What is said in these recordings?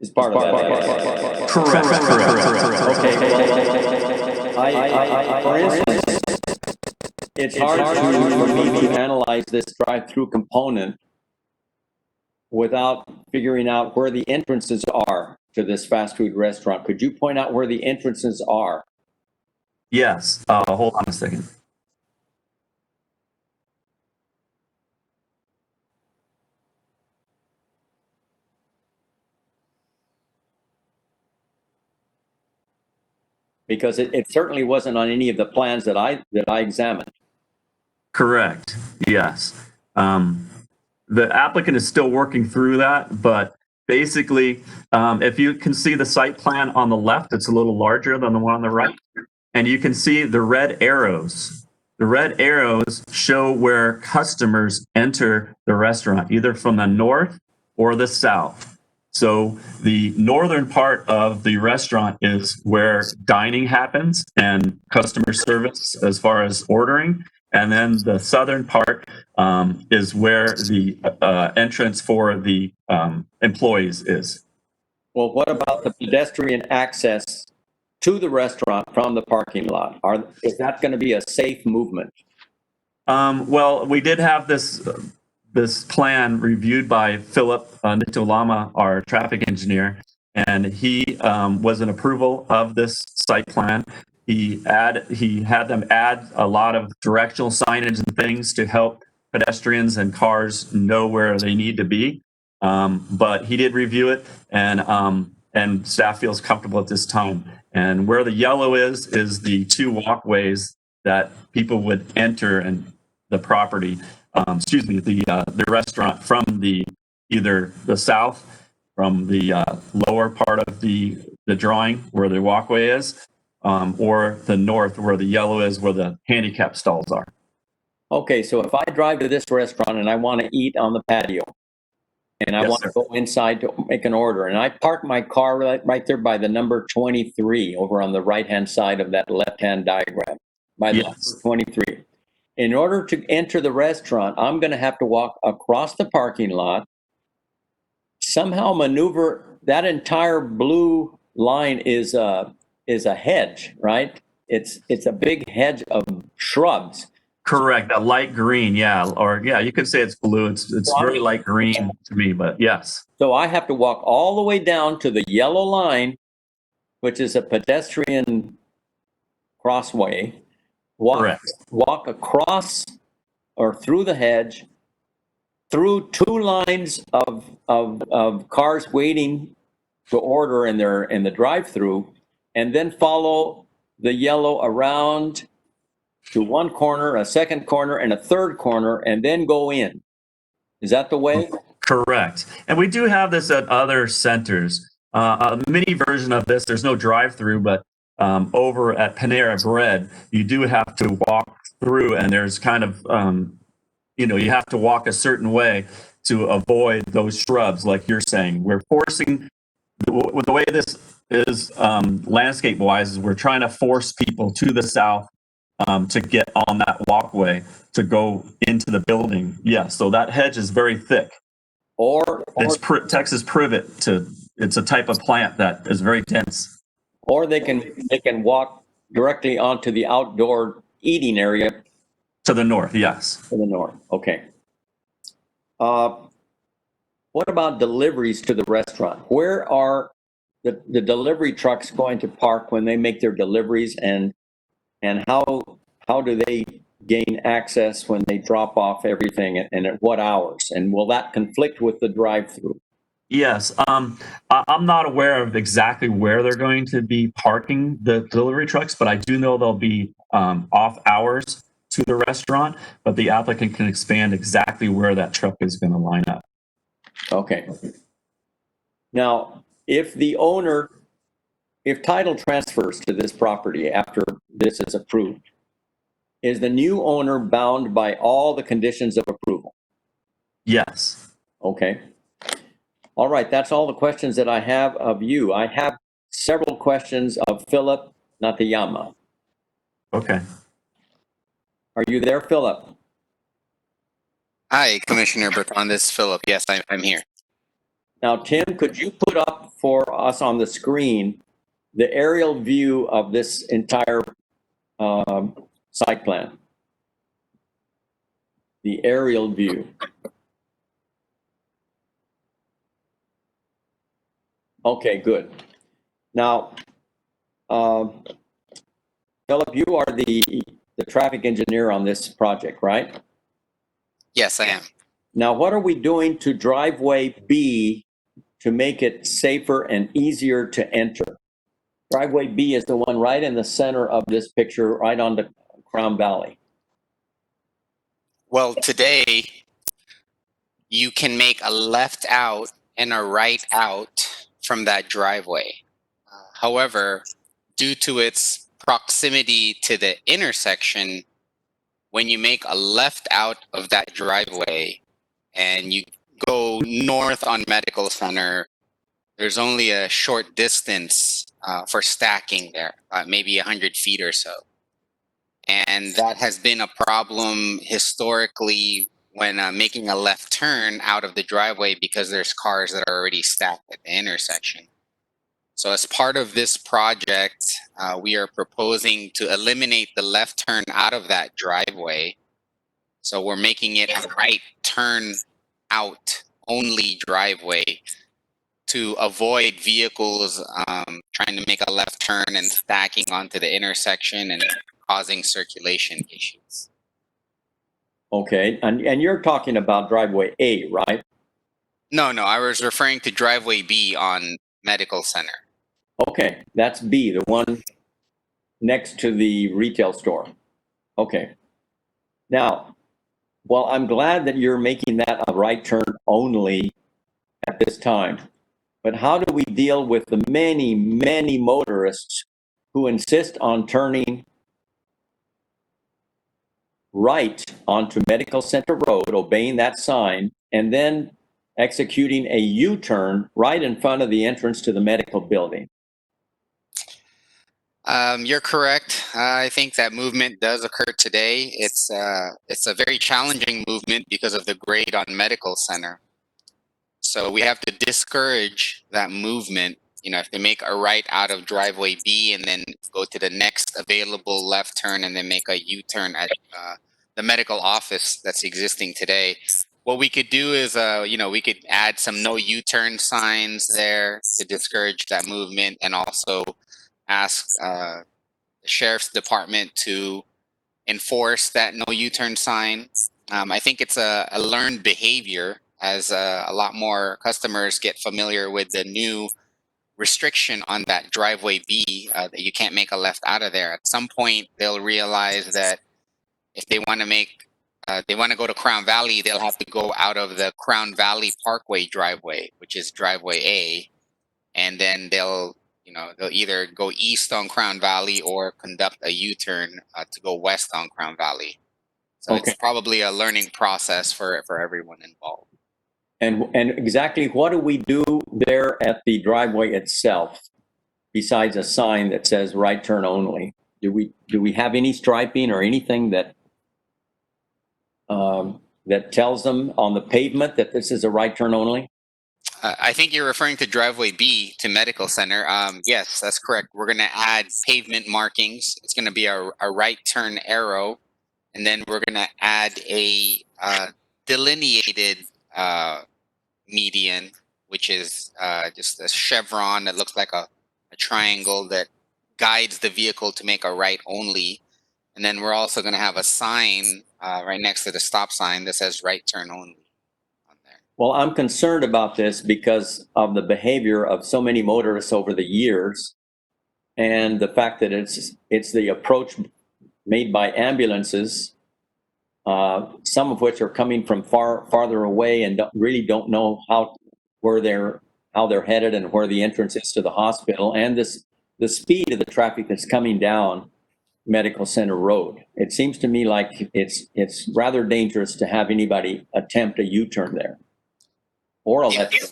is part of that. Correct. Okay, well, for instance, it's hard for me to analyze this drive-through component without figuring out where the entrances are to this fast food restaurant. Could you point out where the entrances are? Yes. Hold on a second. Because it certainly wasn't on any of the plans that I examined. Correct. Yes. The applicant is still working through that, but basically, if you can see the site plan on the left, it's a little larger than the one on the right. And you can see the red arrows. The red arrows show where customers enter the restaurant, either from the north or the south. So the northern part of the restaurant is where dining happens and customer service as far as ordering. And then the southern part is where the entrance for the employees is. Well, what about the pedestrian access to the restaurant from the parking lot? Is that going to be a safe movement? Well, we did have this plan reviewed by Philip Nitolama, our traffic engineer, and he was in approval of this site plan. He had them add a lot of directional signage and things to help pedestrians and cars know where they need to be. But he did review it, and staff feels comfortable at this time. And where the yellow is the two walkways that people would enter and the property. The restaurant from either the south, from the lower part of the drawing where the walkway is, or the north where the yellow is, where the handicap stalls are. Okay, so if I drive to this restaurant and I want to eat on the patio, and I want to go inside to make an order, and I park my car right there by the number 23 over on the right-hand side of that left-hand diagram, by the number 23. In order to enter the restaurant, I'm going to have to walk across the parking lot, somehow maneuver. That entire blue line is a hedge, right? It's a big hedge of shrubs. Correct. A light green, yeah, or yeah, you could say it's blue. It's very light green to me, but yes. So I have to walk all the way down to the yellow line, which is a pedestrian crossway. Walk across or through the hedge, through two lines of cars waiting to order in the drive-through, and then follow the yellow around to one corner, a second corner, and a third corner, and then go in. Is that the way? Correct. And we do have this at other centers. A mini version of this, there's no drive-through, but over at Panera Bread, you do have to walk through, and there's kind of, you have to walk a certain way to avoid those shrubs, like you're saying. We're forcing, the way this is landscape-wise, is we're trying to force people to the south to get on that walkway to go into the building. Yeah, so that hedge is very thick. It's Texas privet. It's a type of plant that is very dense. Or they can walk directly onto the outdoor eating area. To the north, yes. To the north, okay. What about deliveries to the restaurant? Where are the delivery trucks going to park when they make their deliveries, and how do they gain access when they drop off everything, and at what hours? And will that conflict with the drive-through? Yes, I'm not aware of exactly where they're going to be parking the delivery trucks, but I do know they'll be off hours to the restaurant, but the applicant can expand exactly where that truck is going to line up. Okay. Now, if title transfers to this property after this is approved, is the new owner bound by all the conditions of approval? Yes. Okay. All right, that's all the questions that I have of you. I have several questions of Philip Natayama. Okay. Are you there, Philip? Hi, Commissioner Bertrand. This is Philip. Yes, I'm here. Now, Tim, could you put up for us on the screen the aerial view of this entire site plan? The aerial view. Okay, good. Now, Philip, you are the traffic engineer on this project, right? Yes, I am. Now, what are we doing to driveway B to make it safer and easier to enter? Driveway B is the one right in the center of this picture, right on the Crown Valley. Well, today you can make a left out and a right out from that driveway. However, due to its proximity to the intersection, when you make a left out of that driveway and you go north on Medical Center, there's only a short distance for stacking there, maybe 100 feet or so. And that has been a problem historically when making a left turn out of the driveway because there's cars that are already stacked at the intersection. So as part of this project, we are proposing to eliminate the left turn out of that driveway. So we're making it a right turn out only driveway to avoid vehicles trying to make a left turn and stacking onto the intersection and causing circulation issues. Okay, and you're talking about driveway A, right? No, I was referring to driveway B on Medical Center. Okay, that's B, the one next to the retail store. Okay. Now, well, I'm glad that you're making that a right turn only at this time. But how do we deal with the many, many motorists who insist on turning right onto Medical Center Road, obeying that sign, and then executing a U-turn right in front of the entrance to the medical building? You're correct. I think that movement does occur today. It's a very challenging movement because of the grade on Medical Center. So we have to discourage that movement. You know, if they make a right out of driveway B and then go to the next available left turn and then make a U-turn at the medical office that's existing today, what we could do is, we could add some no U-turn signs there to discourage that movement, and also ask the sheriff's department to enforce that no U-turn sign. I think it's a learned behavior as a lot more customers get familiar with the new restriction on that driveway B, that you can't make a left out of there. At some point, they'll realize that if they want to go to Crown Valley, they'll have to go out of the Crown Valley Parkway driveway, which is driveway A, and then they'll either go east on Crown Valley or conduct a U-turn to go west on Crown Valley. So Okay. it's probably a learning process for everyone involved. And exactly what do we do there at the driveway itself, besides a sign that says right turn only? Do we have any striping or anything that that tells them on the pavement that this is a right turn only? I think you're referring to driveway B to Medical Center. Yes, that's correct. We're going to add pavement markings. It's going to be a right turn arrow, and then we're going to add a delineated median, which is just a chevron that looks like a triangle that guides the vehicle to make a right only. And then we're also going to have a sign right next to the stop sign that says right turn only on there. Well, I'm concerned about this because of the behavior of so many motorists over the years, and the fact that it's the approach made by ambulances, some of which are coming from farther away and really don't know how they're headed and where the entrance is to the hospital, and the speed of the traffic that's coming down Medical Center Road. It seems to me like it's rather dangerous to have anybody attempt a U-turn there or a left turn.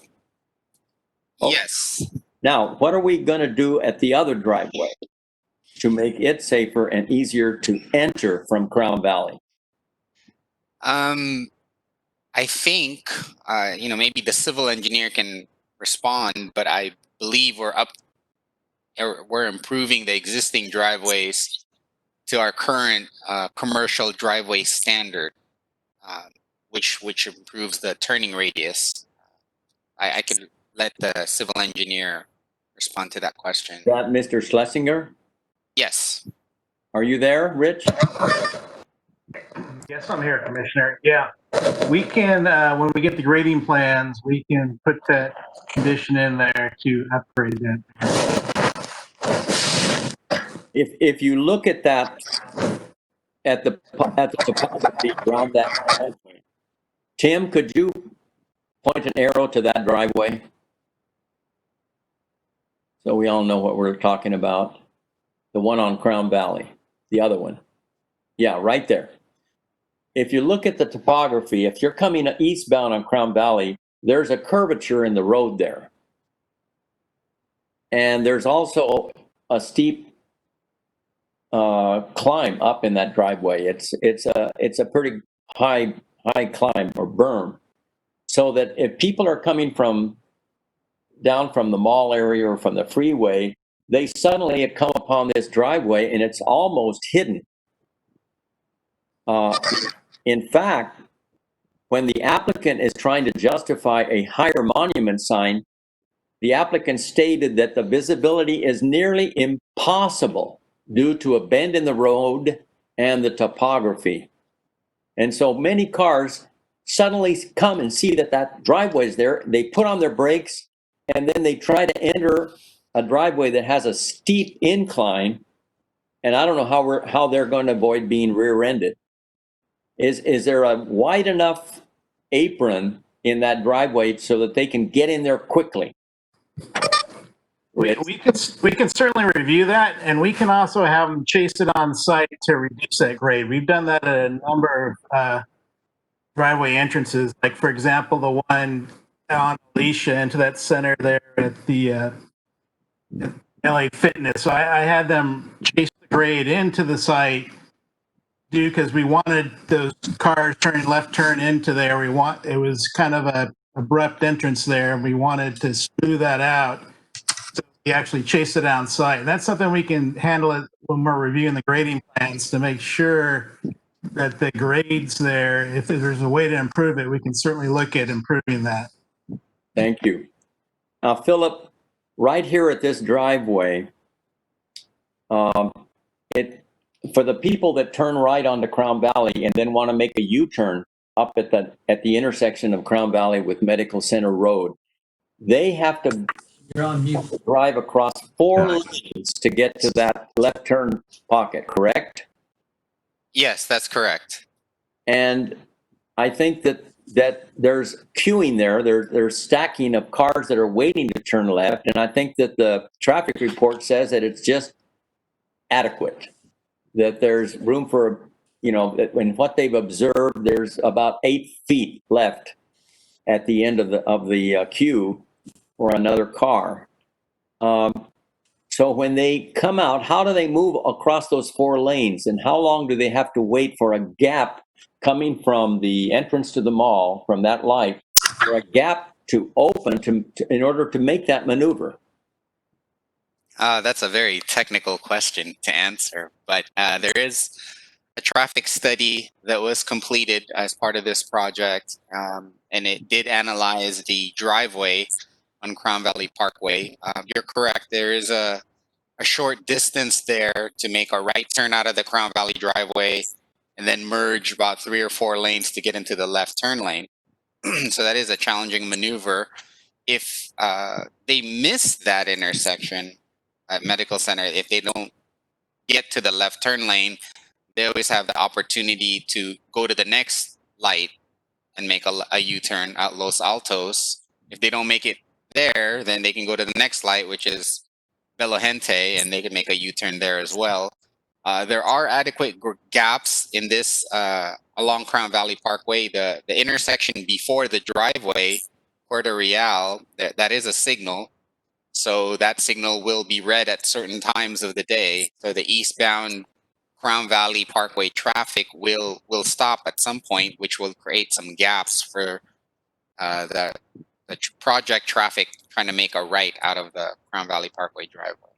Oh. Yes. Now, what are we going to do at the other driveway to make it safer and easier to enter from Crown Valley? I think maybe the civil engineer can respond, but I believe we're improving the existing driveways to our current commercial driveway standard, uh, which improves the turning radius. I could let the civil engineer respond to that question. Is that Mr. Schlesinger? Yes. Are you there, Rich? Yes, I'm here, Commissioner. Yeah, we can, when we get the grading plans, we can put that condition in there to upgrade that. If you look at that, at the topography around that driveway, Tim, could you point an arrow to that driveway? So we all know what we're talking about. The one on Crown Valley, the other one. Yeah, right there. If you look at the topography, if you're coming eastbound on Crown Valley, there's a curvature in the road there. And there's also a steep climb up in that driveway. It's a pretty high climb or berm. So that if people are coming down from the mall area or from the freeway, they suddenly come upon this driveway and it's almost hidden. In fact, when the applicant is trying to justify a higher monument sign, the applicant stated that the visibility is nearly impossible due to a bend in the road and the topography. And so many cars suddenly come and see that that driveway is there. They put on their brakes and then they try to enter a driveway that has a steep incline. And I don't know how they're going to avoid being rear-ended. Is there a wide enough apron in that driveway so that they can get in there quickly? We can certainly review that, and we can also have them chase it on site to reduce that grade. We've done that at a number of driveway entrances, like for example, the one on Alicia into that center there at the LA Fitness. So I had them chase the grade into the site, because we wanted those cars turning left turn into there. It was kind of a abrupt entrance there, and we wanted to smooth that out. So we actually chased it down site. And that's something we can handle it when we're reviewing the grading plans to make sure that the grades there, if there's a way to improve it, we can certainly look at improving that. Thank you. Now, Philip, right here at this driveway, for the people that turn right onto Crown Valley and then want to make a U-turn up at the intersection of Crown Valley with Medical Center Road, they have to drive across 4 lanes to get to that left turn pocket, correct? Yes, that's correct. And I think that there's queuing there. There's stacking of cars that are waiting to turn left. And I think that the traffic report says that it's just adequate, that there's room for, in what they've observed, there's about 8 feet left at the end of the queue for another car. So when they come out, how do they move across those 4 lanes? And how long do they have to wait for a gap coming from the entrance to the mall, from that light, for a gap to open in order to make that maneuver? That's a very technical question to answer, but there is a traffic study that was completed as part of this project, and it did analyze the driveway on Crown Valley Parkway. You're correct. There is a short distance there to make a right turn out of the Crown Valley driveway and then merge about 3 or 4 lanes to get into the left turn lane. So that is a challenging maneuver. If they miss that intersection at Medical Center, if they don't get to the left turn lane, they always have the opportunity to go to the next light and make a U-turn at Los Altos. If they don't make it there, then they can go to the next light, which is Belo Gente, and they can make a U-turn there as well. There are adequate gaps in this along Crown Valley Parkway. The intersection before the driveway, Puerto Real, that is a signal. So that signal will be read at certain times of the day. So the eastbound Crown Valley Parkway traffic will stop at some point, which will create some gaps for the project traffic trying to make a right out of the Crown Valley Parkway driveway.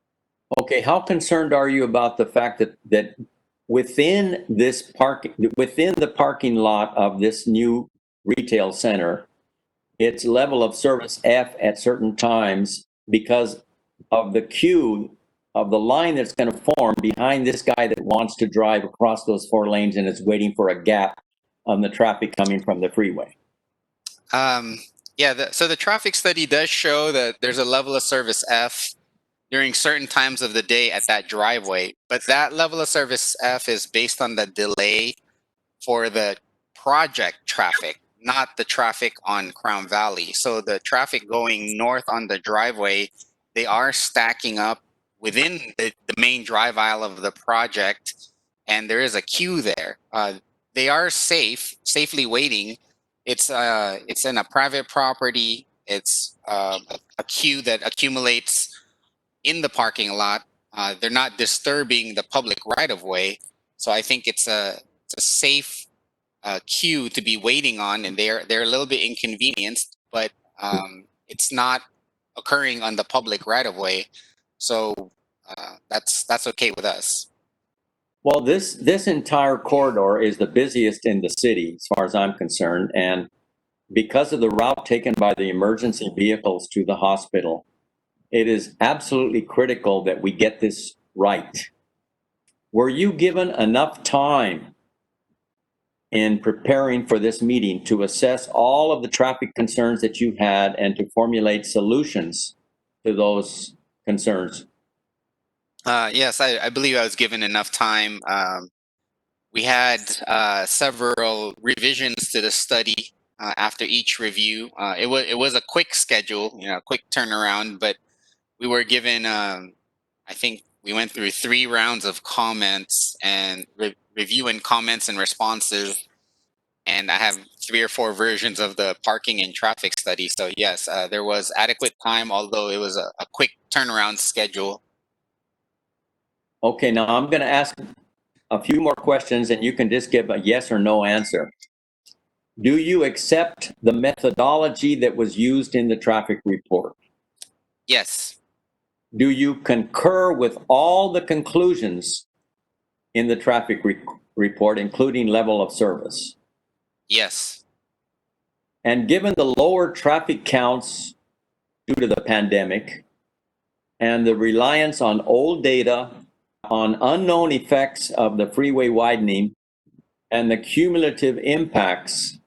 Okay, how concerned are you about the fact that within the parking lot of this new retail center, its level of service F at certain times because of the queue of the line that's going to form behind this guy that wants to drive across those 4 lanes and is waiting for a gap on the traffic coming from the freeway? So the traffic study does show that there's a level of service F during certain times of the day at that driveway, but that level of service F is based on the delay for the project traffic, not the traffic on Crown Valley. So the traffic going north on the driveway, they are stacking up within the main drive aisle of the project, and there is a queue there. They are safely waiting. It's in a private property. It's a queue that accumulates in the parking lot. They're not disturbing the public right of way. So I think it's a safe queue to be waiting on, and they're a little bit inconvenienced, but it's not occurring on the public right of way. So that's okay with us. Well, this entire corridor is the busiest in the city, as far as I'm concerned, and because of the route taken by the emergency vehicles to the hospital, it is absolutely critical that we get this right. Were you given enough time in preparing for this meeting to assess all of the traffic concerns that you had and to formulate solutions to those concerns? Yes, I believe I was given enough time. We had several revisions to the study after each review. It was a quick schedule, quick turnaround, but we were given, I think we went through 3 rounds of comments and reviewing comments and responses. And I have 3 or 4 versions of the parking and traffic study. So yes, there was adequate time, although it was a quick turnaround schedule. Okay, now I'm going to ask a few more questions and you can just give a yes or no answer. Do you accept the methodology that was used in the traffic report? Yes. Do you concur with all the conclusions in the traffic report, including level of service? Yes. And given the lower traffic counts due to the pandemic and the reliance on old data, on unknown effects of the freeway widening, and the cumulative impacts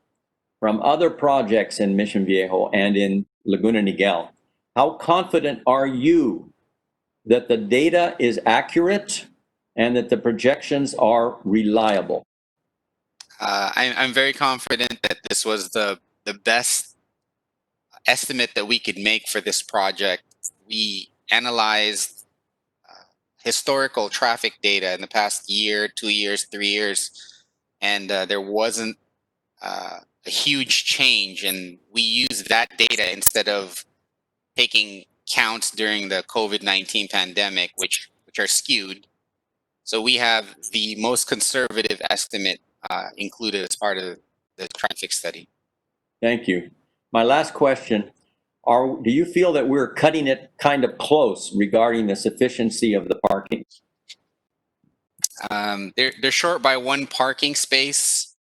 from other projects in Mission Viejo and in Laguna Niguel, how confident are you that the data is accurate and that the projections are reliable? I'm very confident that this was the best estimate that we could make for this project. We analyzed historical traffic data in the past year, 2 years, 3 years, and there wasn't a huge change. And we used that data instead of taking counts during the COVID-19 pandemic, which are skewed. So we have the most conservative estimate included as part of the traffic study. Thank you. My last question, do you feel that we're cutting it kind of close regarding the sufficiency of the parking? They're short by 1 parking space,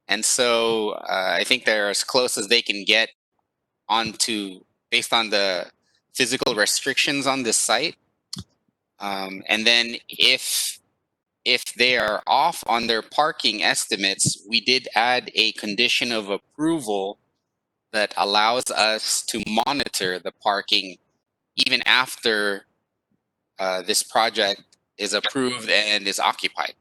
and so I think they're as close as they can get based on the physical restrictions on this site. And then if they are off on their parking estimates, we did add a condition of approval that allows us to monitor the parking even after this project is approved and is occupied.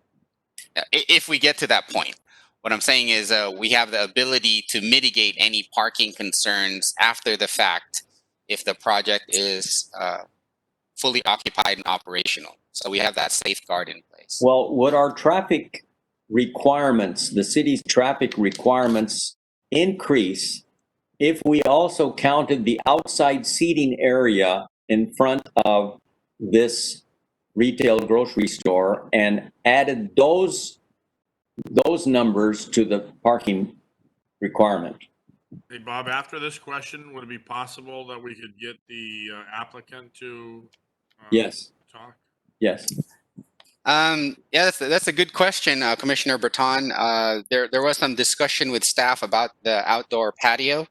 If we get to that point, what I'm saying is we have the ability to mitigate any parking concerns after the fact if the project is fully occupied and operational. So we have that safeguard in place. Well, would our traffic requirements, the city's traffic requirements, increase if we also counted the outside seating area in front of this retail grocery store and added those numbers to the parking requirement? Hey, Bob, after this question, would it be possible that we could get the applicant to Yes, talk? yes. Yeah, that's a good question, Commissioner Breton. There was some discussion with staff about the outdoor patio.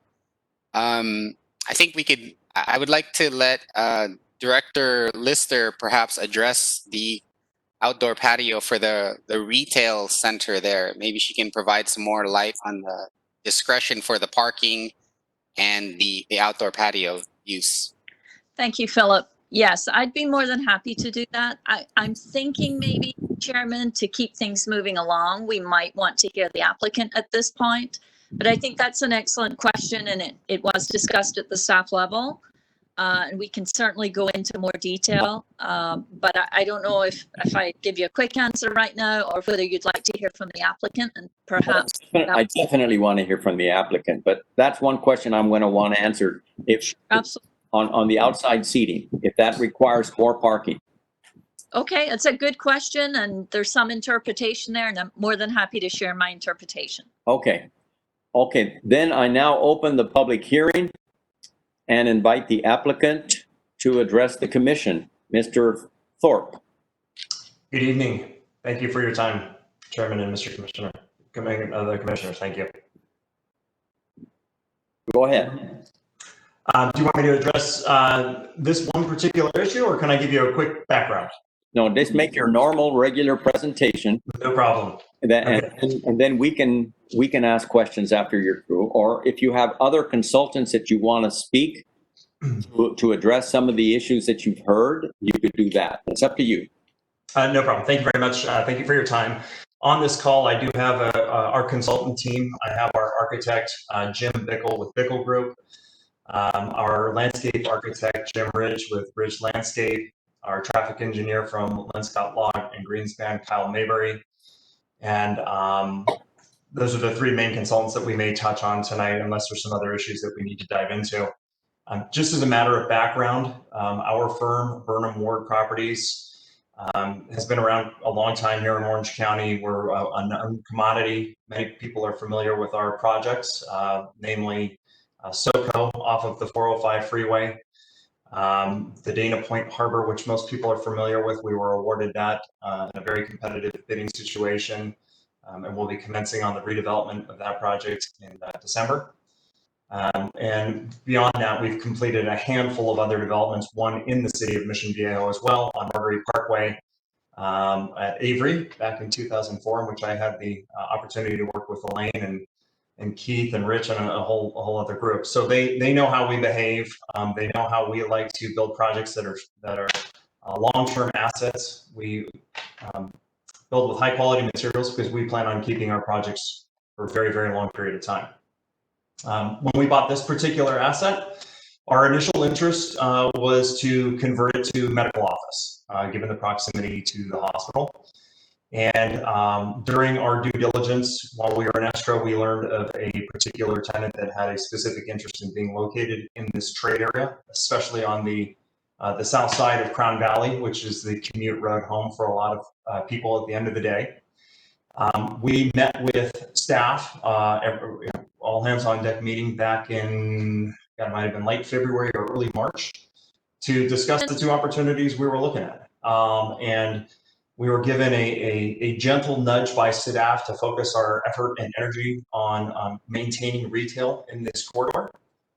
I think I would like to let Director Lister perhaps address the outdoor patio for the retail center there. Maybe she can provide some more light on the discretion for the parking and the outdoor patio use. Thank you, Philip. Yes, I'd be more than happy to do that. I'm thinking maybe, Chairman, to keep things moving along, we might want to hear the applicant at this point. But I think that's an excellent question, and it was discussed at the staff level. And we can certainly go into more detail. But I don't know if I give you a quick answer right now, or whether you'd like to hear from the applicant, and perhaps. I definitely want to hear from the applicant, but that's one question I'm going to want answered. If Absolutely. on the outside seating, if that requires more parking. Okay, it's a good question, and there's some interpretation there, and I'm more than happy to share my interpretation. Okay. Okay, then I now open the public hearing and invite the applicant to address the commission. Mr. Thorpe. Good evening. Thank you for your time, Chairman and Mr. Commissioner, the commissioners. Thank you. Go ahead. Do you want me to address this one particular issue, or can I give you a quick background? No, just make your normal, regular presentation. No problem. And then we can ask questions after you're through. Or if you have other consultants that you want to speak to address some of the issues that you've heard, you could do that. It's up to you. No problem. Thank you very much. Thank you for your time. On this call, I do have our consultant team. I have our architect, Jim Bickle with Bickle Group, our landscape architect, Jim Ridge with Ridge Landscape, our traffic engineer from Linscott Law and Greenspan, Kyle Maybury. And those are the three main consultants that we may touch on tonight, unless there's some other issues that we need to dive into. Just as a matter of background, our firm, Burnham Ward Properties, has been around a long time here in Orange County. We're a known commodity. Many people are familiar with our projects, namely SoCo off of the 405 freeway. The Dana Point Harbor, which most people are familiar with, we were awarded that in a very competitive bidding situation, and we'll be commencing on the redevelopment of that project in December. And beyond that, we've completed a handful of other developments, one in the city of Mission Viejo as well, on Marguerite Parkway at Avery back in 2004, in which I had the opportunity to work with Elaine and Keith and Rich and a whole other group. So they know how we behave. They know how we like to build projects that are long-term assets. We build with high-quality materials because we plan on keeping our projects for a very, very long period of time. When we bought this particular asset, our initial interest was to convert it to medical office, given the proximity to the hospital. And during our due diligence, while we were in escrow, we learned of a particular tenant that had a specific interest in being located in this trade area, especially on the south side of Crown Valley, which is the commute road home for a lot of people at the end of the day. We met with staff, all hands on deck meeting back in, it might have been late February or early March, to discuss the two opportunities we were looking at. And we were given a gentle nudge by staff to focus our effort and energy on maintaining retail in this corridor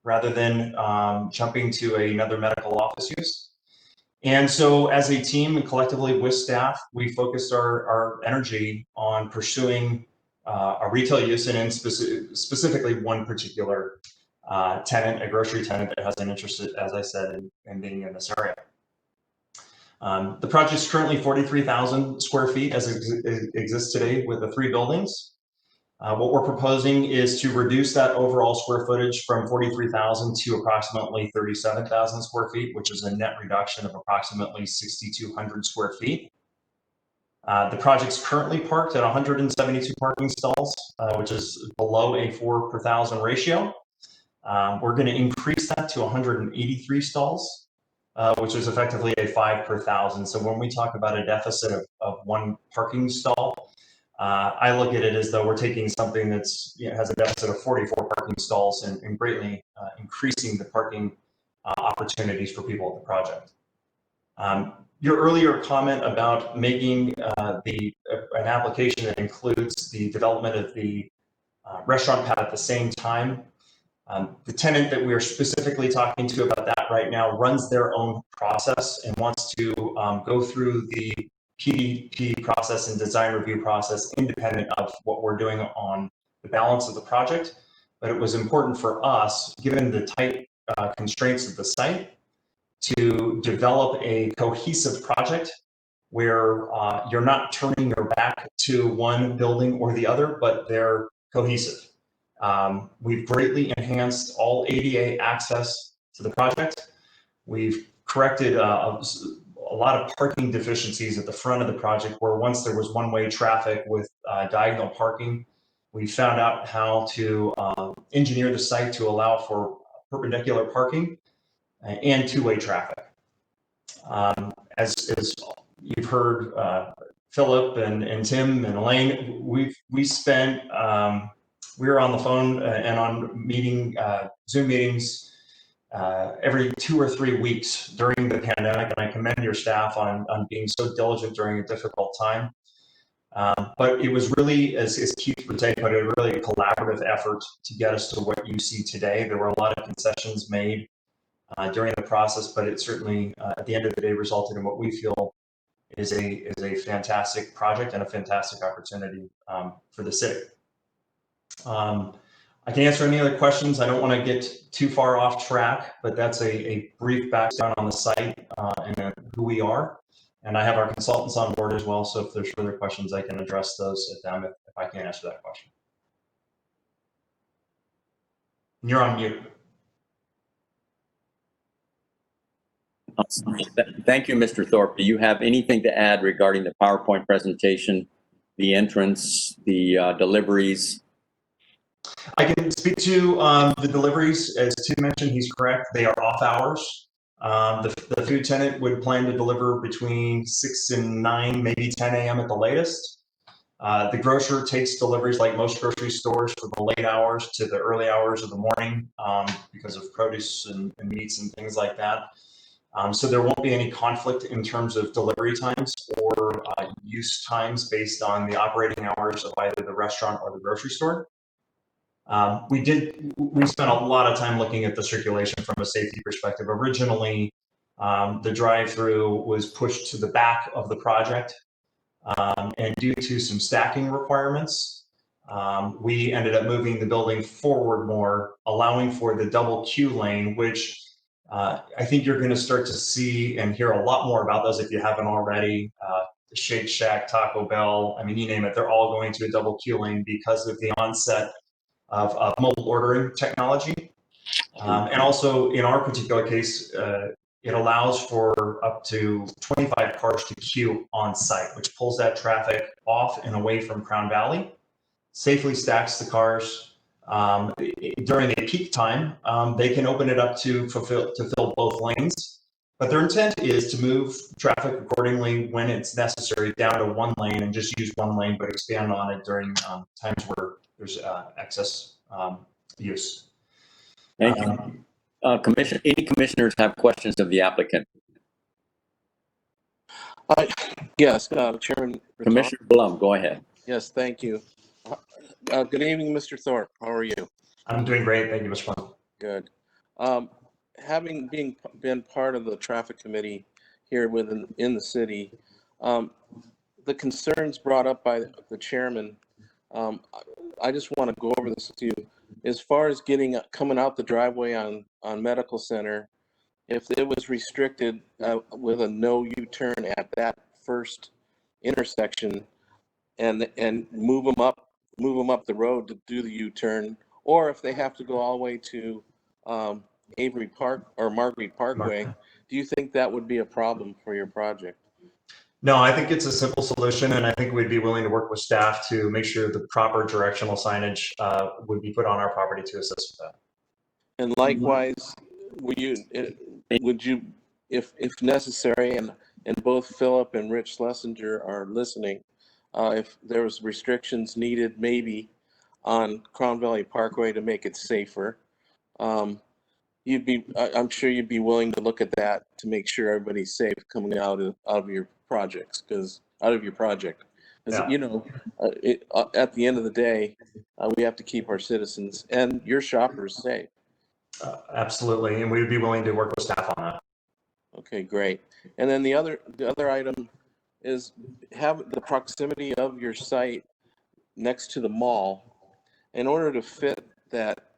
rather than jumping to another medical office use. And so as a team and collectively with staff, we focused our energy on pursuing a retail use and in specifically one particular tenant, a grocery tenant that has an interest, as I said, in being in this area. The project is currently 43,000 square feet as it exists today with the three buildings. What we're proposing is to reduce that overall square footage from 43,000 to approximately 37,000 square feet, which is a net reduction of approximately 6,200 square feet. The project's currently parked at 172 parking stalls, which is below a 4 per thousand ratio. We're going to increase that to 183 stalls, which is effectively a 5 per thousand. So when we talk about a deficit of one parking stall, I look at it as though we're taking something that's has a deficit of 44 parking stalls and greatly increasing the parking opportunities for people at the project. Your earlier comment about making an application that includes the development of the restaurant pad at the same time. The tenant that we are specifically talking to about that right now runs their own process and wants to go through the PDP process and design review process independent of what we're doing on the balance of the project. But it was important for us, given the tight constraints of the site, to develop a cohesive project where you're not turning your back to one building or the other, but they're cohesive. We've greatly enhanced all ADA access to the project. We've corrected a lot of parking deficiencies at the front of the project where once there was one-way traffic with diagonal parking. We found out how to engineer the site to allow for perpendicular parking and two-way traffic. As you've heard Philip and Tim and Elaine, we spent, we were on the phone and on Zoom meetings every 2 or 3 weeks during the pandemic, and I commend your staff on being so diligent during a difficult time. But it was really, as Keith would say, but it really a collaborative effort to get us to what you see today. There were a lot of concessions made during the process, but it certainly, at the end of the day, resulted in what we feel is a fantastic project and a fantastic opportunity for the city. I can answer any other questions. I don't want to get too far off track, but that's a brief background on the site and who we are. And I have our consultants on board as well, so if there's further questions, I can address those at them if I can't answer that question. You're on mute. Thank you, Mr. Thorpe. Do you have anything to add regarding the PowerPoint presentation, the entrance, the deliveries? I can speak to the deliveries. As Tim mentioned, he's correct. They are off hours. The food tenant would plan to deliver between 6 and 9, maybe 10 a.m. at the latest. The grocer takes deliveries like most grocery stores from the late hours to the early hours of the morning because of produce and meats and things like that. So there won't be any conflict in terms of delivery times or use times based on the operating hours of either the restaurant or the grocery store. We spent a lot of time looking at the circulation from a safety perspective. Originally, the drive-through was pushed to the back of the project, and due to some stacking requirements, we ended up moving the building forward more, allowing for the double queue lane, which I think you're going to start to see and hear a lot more about those if you haven't already. The Shake Shack, Taco Bell, I mean, you name it, they're all going to a double queue lane because of the onset of mobile ordering technology. And also in our particular case, it allows for up to 25 cars to queue on site, which pulls that traffic off and away from Crown Valley, safely stacks the cars. During a peak time, they can open it up to fill both lanes. But their intent is to move traffic accordingly when it's necessary down to one lane and just use one lane, but expand on it during times where there's excess use. Thank you. Any commissioners have questions of the applicant? Yes, Chairman. Commissioner Blum, go ahead. Yes, thank you. Good evening, Mr. Thorpe. How are you? I'm doing great. Thank you, Mr. Blum. Good. Having been part of the traffic committee here in the city, the concerns brought up by the chairman, I just want to go over this with you. As far as coming out the driveway on Medical Center, if it was restricted with a no U-turn at that first intersection, and move them up the road to do the U-turn, or if they have to go all the way to Avery Park or Marguerite Parkway, do you think that would be a problem for your project? No, I think it's a simple solution, and I think we'd be willing to work with staff to make sure the proper directional signage would be put on our property to assist with that. And likewise, would you, if necessary, and both Philip and Rich Schlesinger are listening, if there was restrictions needed maybe on Crown Valley Parkway to make it safer. I'm sure you'd be willing to look at that to make sure everybody's safe coming out of your projects, out of your project. Because, Yeah. at the end of the day, we have to keep our citizens and your shoppers safe. Absolutely, and we would be willing to work with staff on that. Okay, great. And then the other item is have the proximity of your site next to the mall. In order to fit that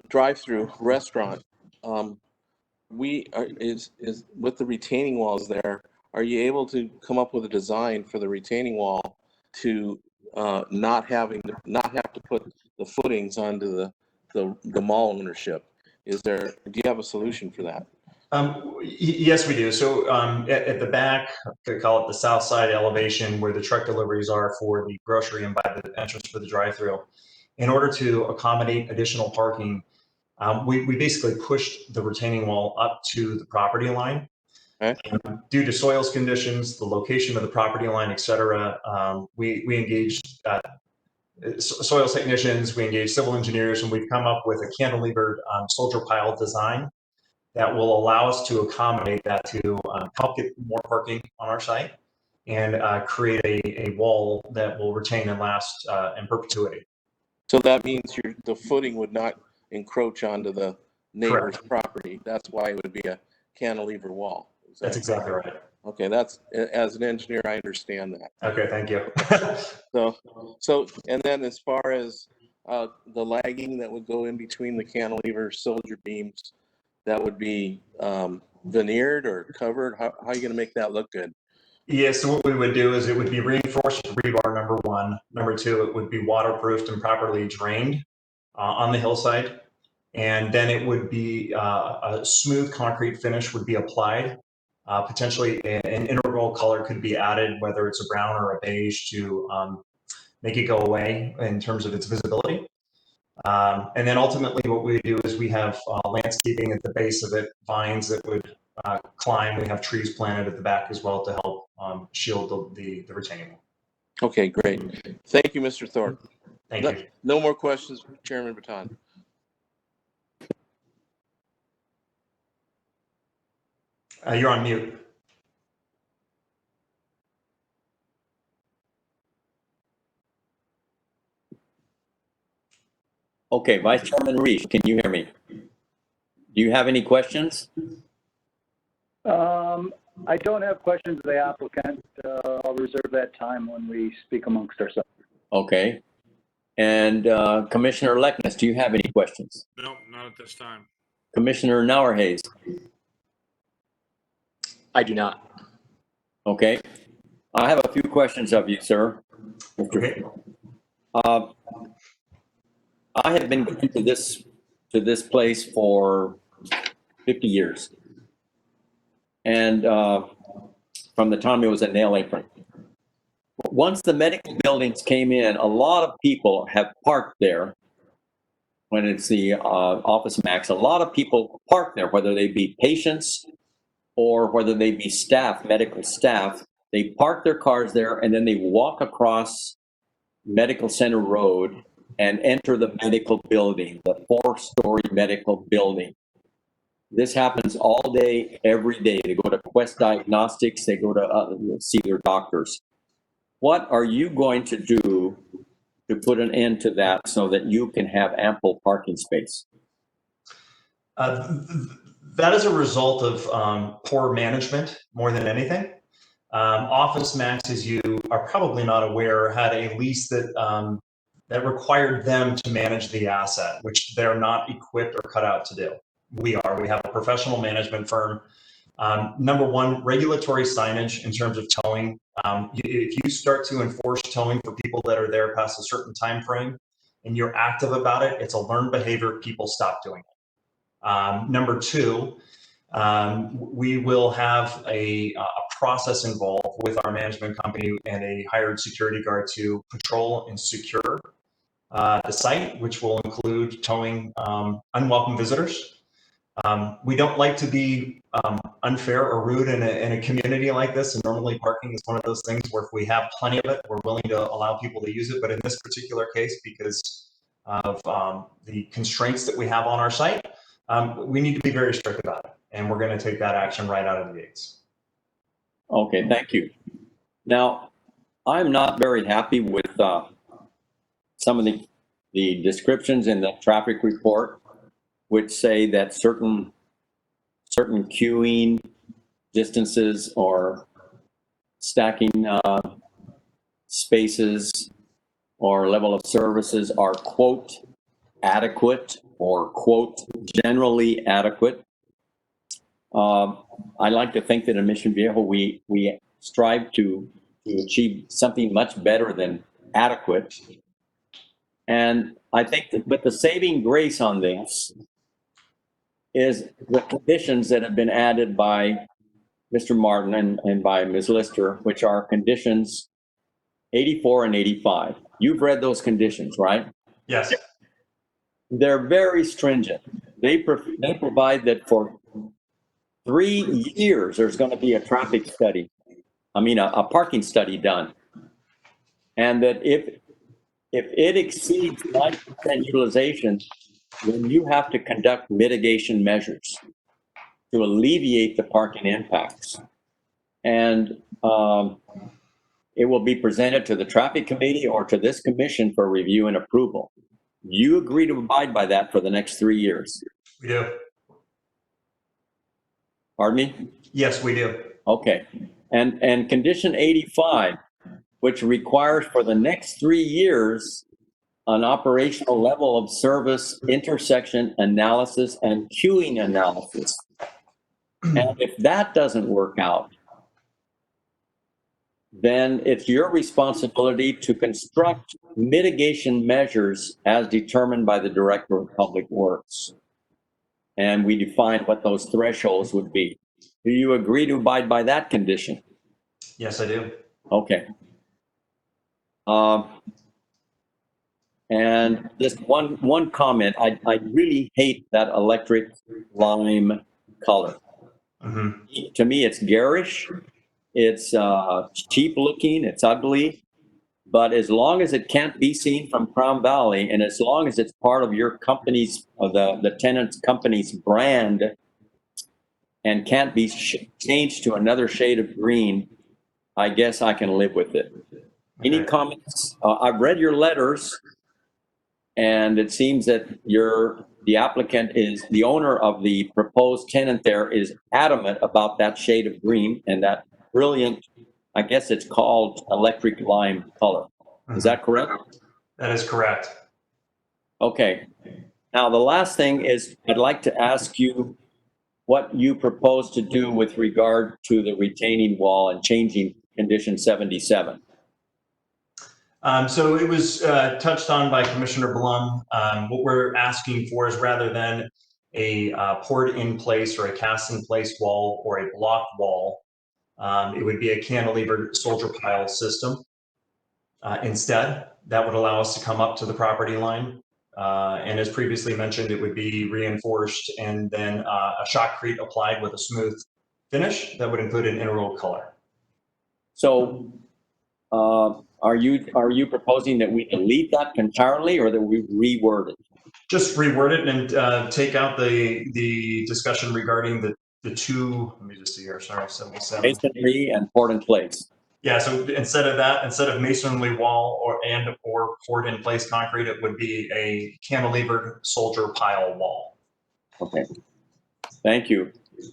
drive-through restaurant, is with the retaining walls there. Are you able to come up with a design for the retaining wall to not have to put the footings onto the mall ownership? Do you have a solution for that? Yes, we do. So at the back, they call it the south side elevation, where the truck deliveries are for the grocery and by the entrance for the drive-through. In order to accommodate additional parking, we basically pushed the retaining wall up to the property line. Okay. Due to soils conditions, the location of the property line, et cetera, we engaged soils technicians, we engaged civil engineers, and we've come up with a cantilevered soldier pile design that will allow us to accommodate that to help get more parking on our site and create a wall that will retain and last in perpetuity. So that means the footing would not encroach onto the neighbor's Correct. property. That's why it would be a cantilever wall. That's exactly right. Okay, as an engineer, I understand that. Okay, thank you. So, and then as far as the lagging that would go in between the cantilever soldier beams, that would be veneered or covered? How are you going to make that look good? Yeah, so what we would do is it would be reinforced rebar, number one. Number two, it would be waterproofed and properly drained on the hillside. And then it would be a smooth concrete finish would be applied. Potentially an integral color could be added, whether it's a brown or a beige, to make it go away in terms of its visibility. And then ultimately what we do is we have landscaping at the base of it, vines that would climb. We have trees planted at the back as well to help shield the retaining wall. Okay, great. Thank you, Mr. Thorpe. Thank you. No more questions, Chairman Baton. You're on mute. Okay, Vice Chairman Reese, can you hear me? Do you have any questions? I don't have questions of the applicant. I'll reserve that time when we speak amongst ourselves. Okay. And Commissioner Leckness, do you have any questions? No, not at this time. Commissioner Nauerhays? I do not. Okay. I have a few questions of you, sir. Okay. I have been going to this place for 50 years. And from the time it was a nail apron. Once the medical buildings came in, a lot of people have parked there. When it's the Office Max, a lot of people park there, whether they be patients or whether they be staff, medical staff. They park their cars there and then they walk across Medical Center Road and enter the medical building, the 4-story medical building. This happens all day, every day. They go to Quest Diagnostics, they go to see their doctors. What are you going to do to put an end to that so that you can have ample parking space? That is a result of poor management more than anything. Office Max, as you are probably not aware, had a lease that that required them to manage the asset, which they're not equipped or cut out to do. We are. We have a professional management firm. Number one, regulatory signage in terms of towing. If you start to enforce towing for people that are there past a certain time frame and you're active about it, it's a learned behavior. People stop doing it. Number two, we will have a process involved with our management company and a hired security guard to patrol and secure the site, which will include towing unwelcome visitors. We don't like to be unfair or rude in a community like this, and normally parking is one of those things where if we have plenty of it, we're willing to allow people to use it. But in this particular case, because of the constraints that we have on our site, we need to be very strict about it, and we're going to take that action right out of the gates. Okay, thank you. Now, I'm not very happy with some of the descriptions in the traffic report, which say that certain queuing distances or stacking spaces or level of services are, quote, adequate or, quote, generally adequate. I like to think that in Mission Viejo, we strive to achieve something much better than adequate. And I think that, but the saving grace on this is the conditions that have been added by Mr. Martin and by Ms. Lister, which are conditions 84 and 85. You've read those conditions, right? Yes. They're very stringent. They provide that for 3 years, there's going to be a traffic study. I mean, a parking study done. And that if it exceeds 90% utilization, then you have to conduct mitigation measures to alleviate the parking impacts. And it will be presented to the traffic committee or to this commission for review and approval. You agree to abide by that for the next 3 years? We do. Pardon me? Yes, we do. Okay. And condition 85, which requires for the next 3 years an operational level of service intersection analysis and queuing analysis. And if that doesn't work out, then it's your responsibility to construct mitigation measures as determined by the Director of Public Works. And we define what those thresholds would be. Do you agree to abide by that condition? Yes, I do. Okay. And just one comment, I really hate that electric lime color. Mm-hmm. To me, it's garish, it's cheap looking, it's ugly, but as long as it can't be seen from Crown Valley, and as long as it's part of your company's, the tenant's company's brand, and can't be changed to another shade of green, I guess I can live with it. Any Okay. comments? I've read your letters, and it seems that the applicant is, the owner of the proposed tenant there is adamant about that shade of green and that brilliant, I guess it's called electric lime color. Is that correct? That is correct. Okay. Now, the last thing is, I'd like to ask you what you propose to do with regard to the retaining wall and changing condition 77. So it was touched on by Commissioner Blum. What we're asking for is rather than a poured in place or a cast in place wall or a block wall, it would be a cantilevered soldier pile system. Instead, that would allow us to come up to the property line. And as previously mentioned, it would be reinforced and then a shotcrete applied with a smooth finish that would include an integral color. So, are you proposing that we delete that entirely or that we reword it? Just reword it and take out the discussion regarding the two, let me just see here, sorry, 77. Masonry and poured in place. Yeah, so instead of that, instead of masonry wall or poured in place concrete, it would be a cantilevered soldier pile wall. Okay. Thank you.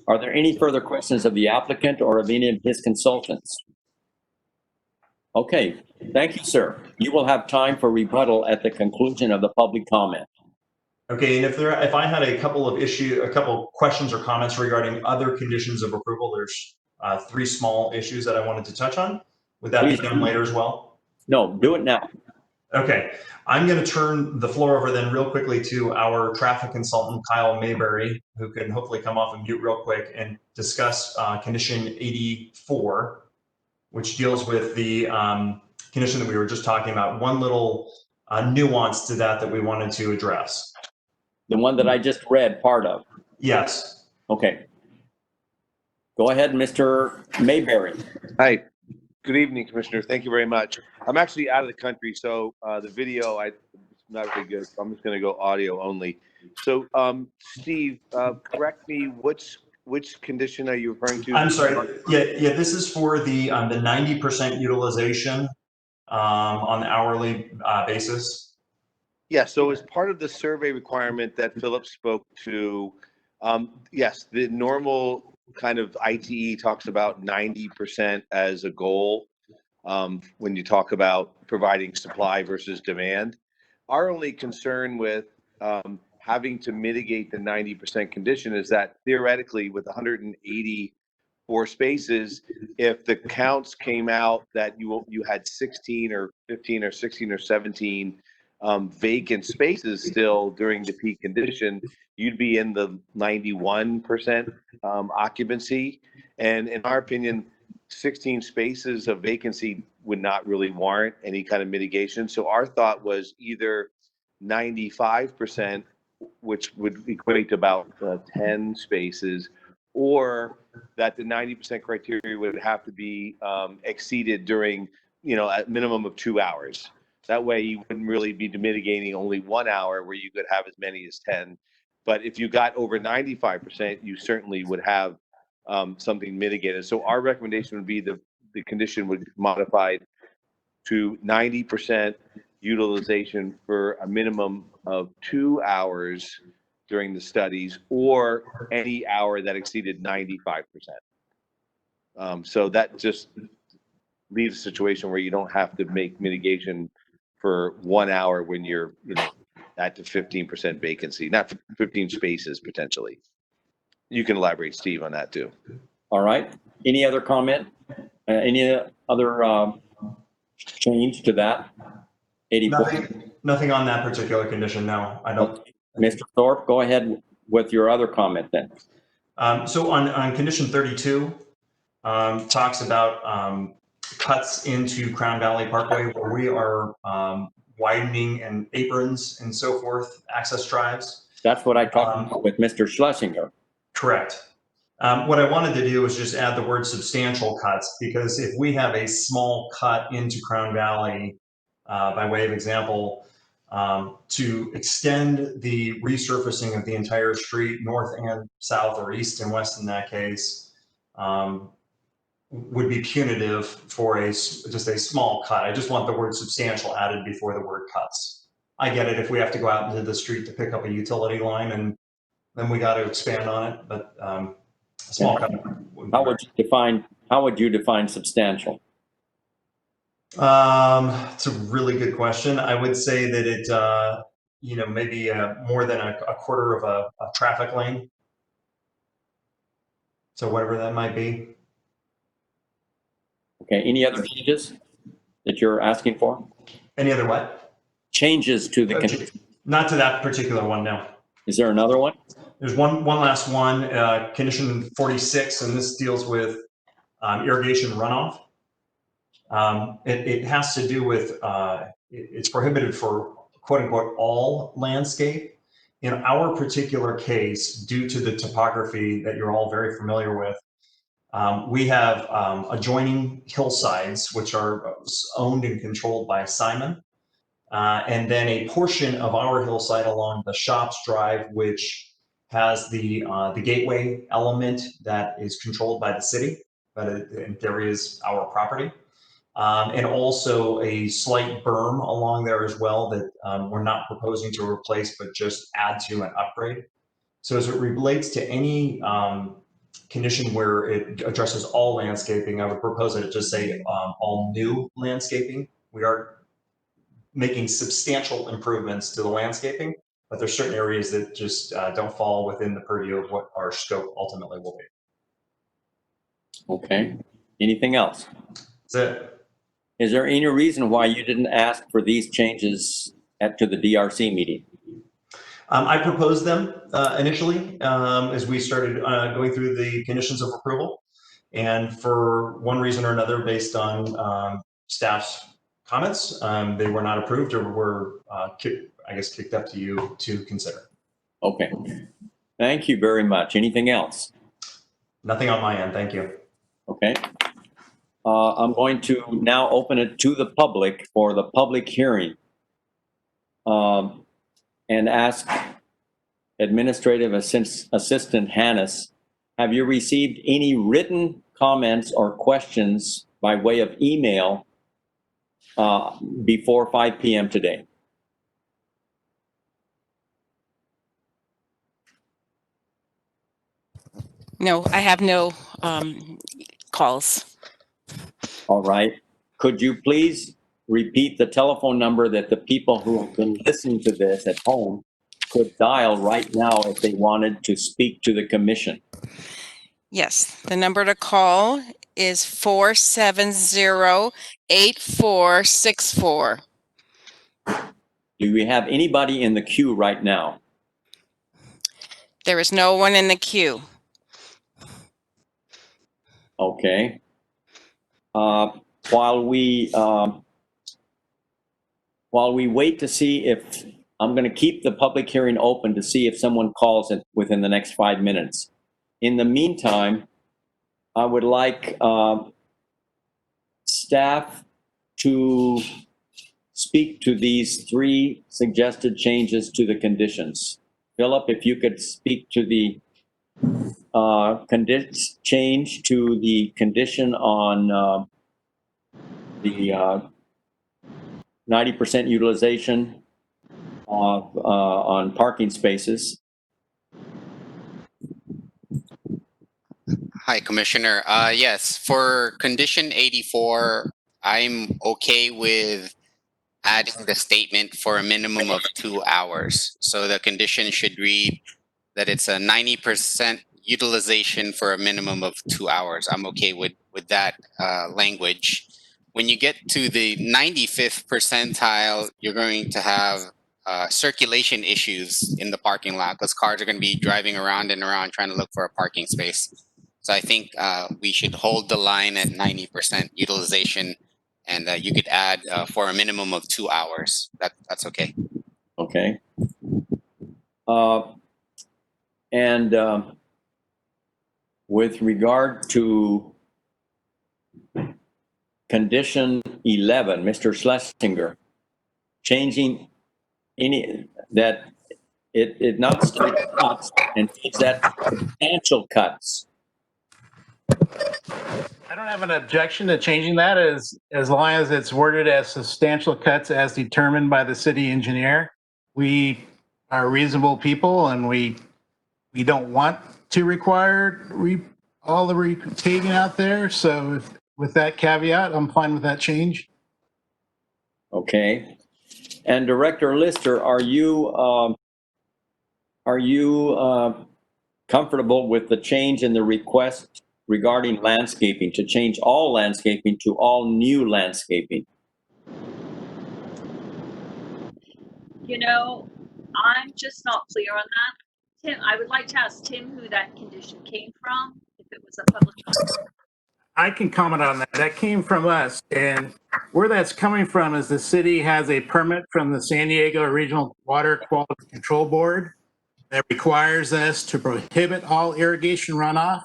Are there any further questions of the applicant or of any of his consultants? Okay, thank you, sir. You will have time for rebuttal at the conclusion of the public comment. Okay, and if I had a couple questions or comments regarding other conditions of approval, there's 3 small issues that I wanted to touch on. Would that be done later as well? No, do it now. Okay, I'm going to turn the floor over then real quickly to our traffic consultant, Kyle Mayberry, who can hopefully come off and mute real quick and discuss condition 84, which deals with the condition that we were just talking about. One little nuance to that we wanted to address. The one that I just read part of. Yes. Okay. Go ahead, Mr. Mayberry. Hi, good evening, Commissioner. Thank you very much. I'm actually out of the country, so the video it's not very good. So I'm just going to go audio only. So, Steve, correct me. Which condition are you referring to? I'm sorry. Yeah. This is for the 90% utilization on the hourly basis. Yeah. So, as part of the survey requirement that Philip spoke to, yes, the normal kind of ITE talks about 90% as a goal. When you talk about providing supply versus demand. Our only concern with having to mitigate the 90% condition is that theoretically with 184 spaces, if the counts came out that you had 16 or 15 or 16 or 17 vacant spaces still during the peak condition, you'd be in the 91% occupancy. And in our opinion, 16 spaces of vacancy would not really warrant any kind of mitigation. So our thought was either 95%, which would equate to about 10 spaces, or that the 90% criteria would have to be exceeded during, a minimum of 2 hours. That way you wouldn't really be mitigating only 1 hour where you could have as many as 10. But if you got over 95%, you certainly would have something mitigated. So our recommendation would be the condition would be modified to 90% utilization for a minimum of 2 hours during the studies, or any hour that exceeded 95%. So that just leaves a situation where you don't have to make mitigation for 1 hour when you're, at the 15% vacancy, not 15 spaces potentially. You can elaborate, Steve, on that too. All right. Any other comment? Any other change to that? 84. Nothing on that particular condition. No, I don't. Mr. Thorpe, go ahead with your other comment then. So on condition 32, talks about cuts into Crown Valley Parkway where we are widening and aprons and so forth, access drives. That's what I talked about with Mr. Schlesinger. Correct. What I wanted to do was just add the word substantial cuts, because if we have a small cut into Crown Valley, by way of example, to extend the resurfacing of the entire street, north and south, or east and west in that case, would be punitive for just a small cut. I just want the word substantial added before the word cuts. I get it if we have to go out into the street to pick up a utility line, and then we got to expand on it, but a small cut. How would you define substantial? It's a really good question. I would say that it, maybe more than a quarter of a traffic lane. So whatever that might be. Okay. Any other changes that you're asking for? Any other what? Changes to the condition. Not to that particular one, no. Is there another one? There's one last one, condition 46, and this deals with irrigation runoff. It has to do with, it's prohibited for quote unquote all landscape. In our particular case, due to the topography that you're all very familiar with, we have adjoining hillsides, which are owned and controlled by Simon. And then a portion of our hillside along the Shops Drive, which has the gateway element that is controlled by the city, but in theory is our property. And also a slight berm along there as well that we're not proposing to replace, but just add to and upgrade. So as it relates to any condition where it addresses all landscaping, I would propose that it just say all new landscaping. We are making substantial improvements to the landscaping, but there's certain areas that just don't fall within the purview of what our scope ultimately will be. Okay. Anything else? That's it. Is there any reason why you didn't ask for these changes to the DRC meeting? I proposed them initially as we started going through the conditions of approval. And for one reason or another, based on staff's comments, they were not approved or were, I guess, kicked up to you to consider. Okay. Thank you very much. Anything else? Nothing on my end, thank you. Okay. I'm going to now open it to the public for the public hearing. And ask Administrative Assistant Hannes, have you received any written comments or questions by way of email before 5 p.m. today? No, I have no calls. All right. Could you please repeat the telephone number that the people who have been listening to this at home could dial right now if they wanted to speak to the commission? Yes, the number to call is 470-8464. Do we have anybody in the queue right now? There is no one in the queue. Okay. While we wait to see if, I'm going to keep the public hearing open to see if someone calls it within the next 5 minutes. In the meantime, I would like staff to speak to these 3 suggested changes to the conditions. Philip, if you could speak to the change to the condition on the 90% utilization on parking spaces. Hi, Commissioner. Yes, for condition 84, I'm okay with adding the statement for a minimum of 2 hours. So the condition should read that it's a 90% utilization for a minimum of 2 hours. I'm okay with that language. When you get to the 95th percentile, you're going to have circulation issues in the parking lot because cars are going to be driving around and around trying to look for a parking space. So I think we should hold the line at 90% utilization, and you could add for a minimum of 2 hours. That's okay. Okay. And with regard to condition 11, Mr. Schlesinger, changing any, that it not state cuts and it's that substantial cuts. I don't have an objection to changing that as long as it's worded as substantial cuts as determined by the city engineer. We are reasonable people and we don't want to require all the repaving out there. So with that caveat, I'm fine with that change. Okay. And Director Lister, are you comfortable with the change in the request regarding landscaping, to change all landscaping to all new landscaping? You know, I'm just not clear on that. Tim, I would like to ask Tim who that condition came from, if it was a public. I can comment on that. That came from us. And where that's coming from is the city has a permit from the San Diego Regional Water Quality Control Board that requires us to prohibit all irrigation runoff.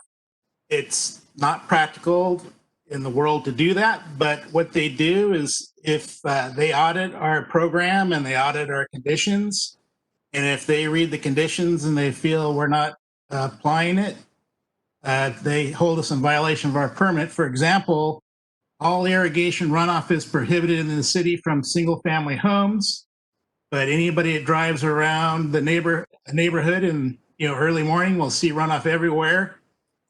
It's not practical in the world to do that, but what they do is if they audit our program and they audit our conditions, and if they read the conditions and they feel we're not applying it, they hold us in violation of our permit. For example, all irrigation runoff is prohibited in the city from single-family homes, but anybody that drives around the neighborhood in early morning will see runoff everywhere.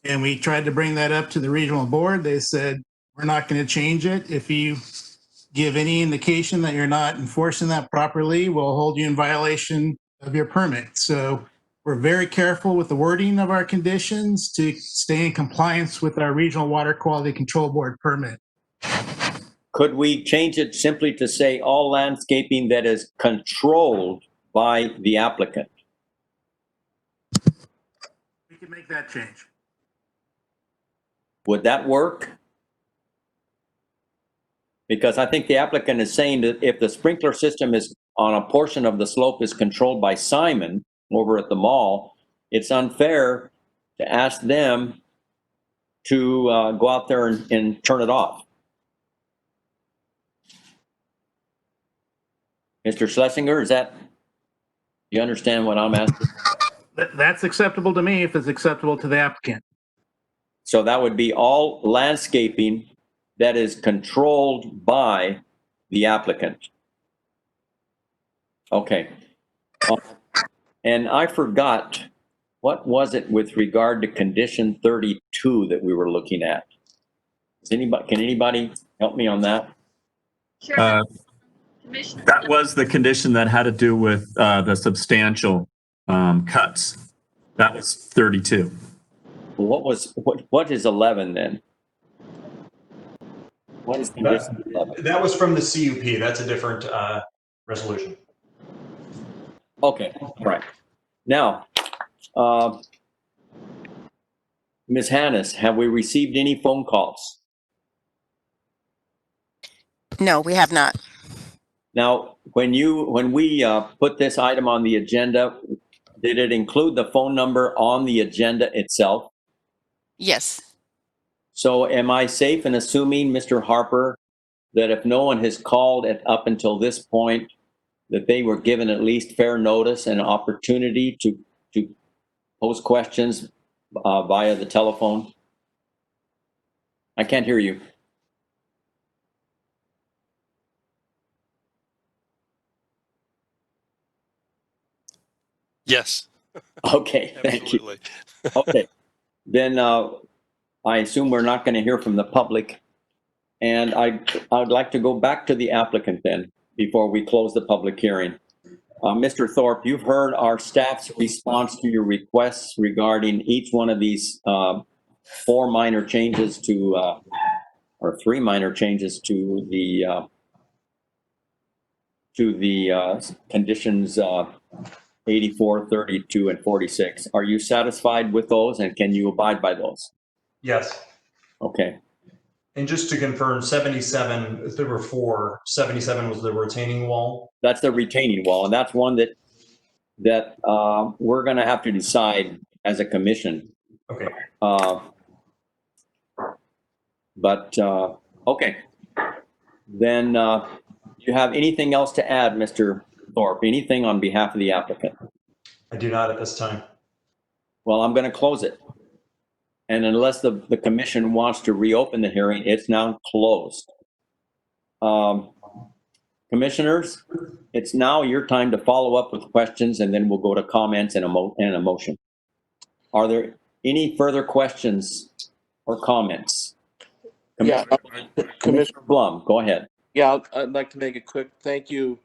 And we tried to bring that up to the regional board. They said, we're not going to change it. If you give any indication that you're not enforcing that properly, we'll hold you in violation of your permit. So we're very careful with the wording of our conditions to stay in compliance with our Regional Water Quality Control Board permit. Could we change it simply to say all landscaping that is controlled by the applicant? We can make that change. Would that work? Because I think the applicant is saying that if the sprinkler system is on a portion of the slope is controlled by Simon over at the mall, it's unfair to ask them to go out there and turn it off. Mr. Schlesinger, you understand what I'm asking? That's acceptable to me if it's acceptable to the applicant. So that would be all landscaping that is controlled by the applicant. Okay. And I forgot, what was it with regard to condition 32 that we were looking at? Can anybody help me on that? Chairman, Commissioner. That was the condition that had to do with the substantial cuts. That was 32. What is 11 then? What is condition 11? That was from the CUP. That's a different resolution. Okay, right. Now, Ms. Hannes, have we received any phone calls? No, we have not. Now, when we put this item on the agenda, did it include the phone number on the agenda itself? Yes. So am I safe in assuming, Mr. Harper, that if no one has called up until this point, that they were given at least fair notice and opportunity to pose questions via the telephone? I can't hear you. Yes. Okay, thank you. Absolutely. Okay, then I assume we're not going to hear from the public. And I would like to go back to the applicant then, before we close the public hearing. Mr. Thorpe, you've heard our staff's response to your requests regarding each one of these 4 minor changes to, or 3 minor changes to the conditions 84, 32, and 46. Are you satisfied with those, and can you abide by those? Yes. Okay. And just to confirm, 77, if there were 4, 77 was the retaining wall? That's the retaining wall, and that's one that we're going to have to decide as a commission. Okay. Okay. Then you have anything else to add, Mr. Thorpe? Anything on behalf of the applicant? I do not at this time. Well, I'm going to close it. And unless the commission wants to reopen the hearing, it's now closed. Commissioners, it's now your time to follow up with questions, and then we'll go to comments and a motion. Are there any further questions or comments? Commissioner Blum, go ahead. Yeah, I'd like to make a quick thank you.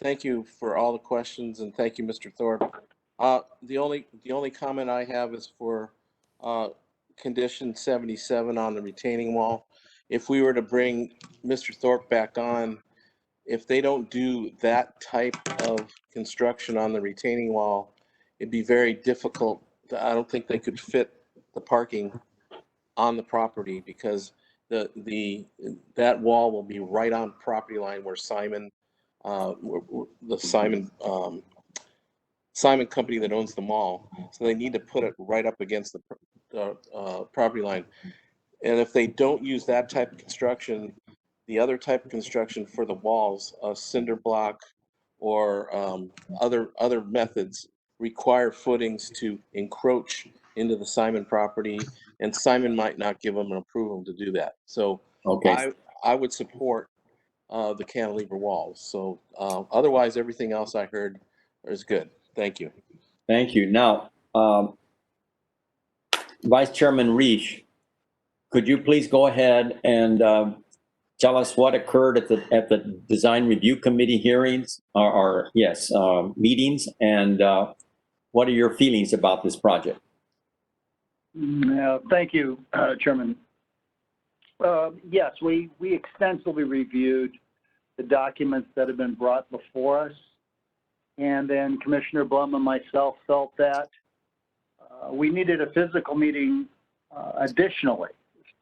Thank you for all the questions, and thank you, Mr. Thorpe. The only comment I have is for condition 77 on the retaining wall. If we were to bring Mr. Thorpe back on, if they don't do that type of construction on the retaining wall, it'd be very difficult. I don't think they could fit the parking on the property, because that wall will be right on property line where Simon company that owns the mall. So they need to put it right up against the property line. And if they don't use that type of construction, the other type of construction for the walls, cinder block or other methods, require footings to encroach into the Simon property, and Simon might not give them an approval to do that. So okay. I would support the cantilever walls. So otherwise, everything else I heard is good. Thank you. Thank you. Now, Vice Chairman Reich, could you please go ahead and tell us what occurred at the Design Review Committee hearings, meetings, and what are your feelings about this project? Thank you, Chairman. Yes, we extensively reviewed the documents that have been brought before us, and then Commissioner Blum and myself felt that we needed a physical meeting additionally.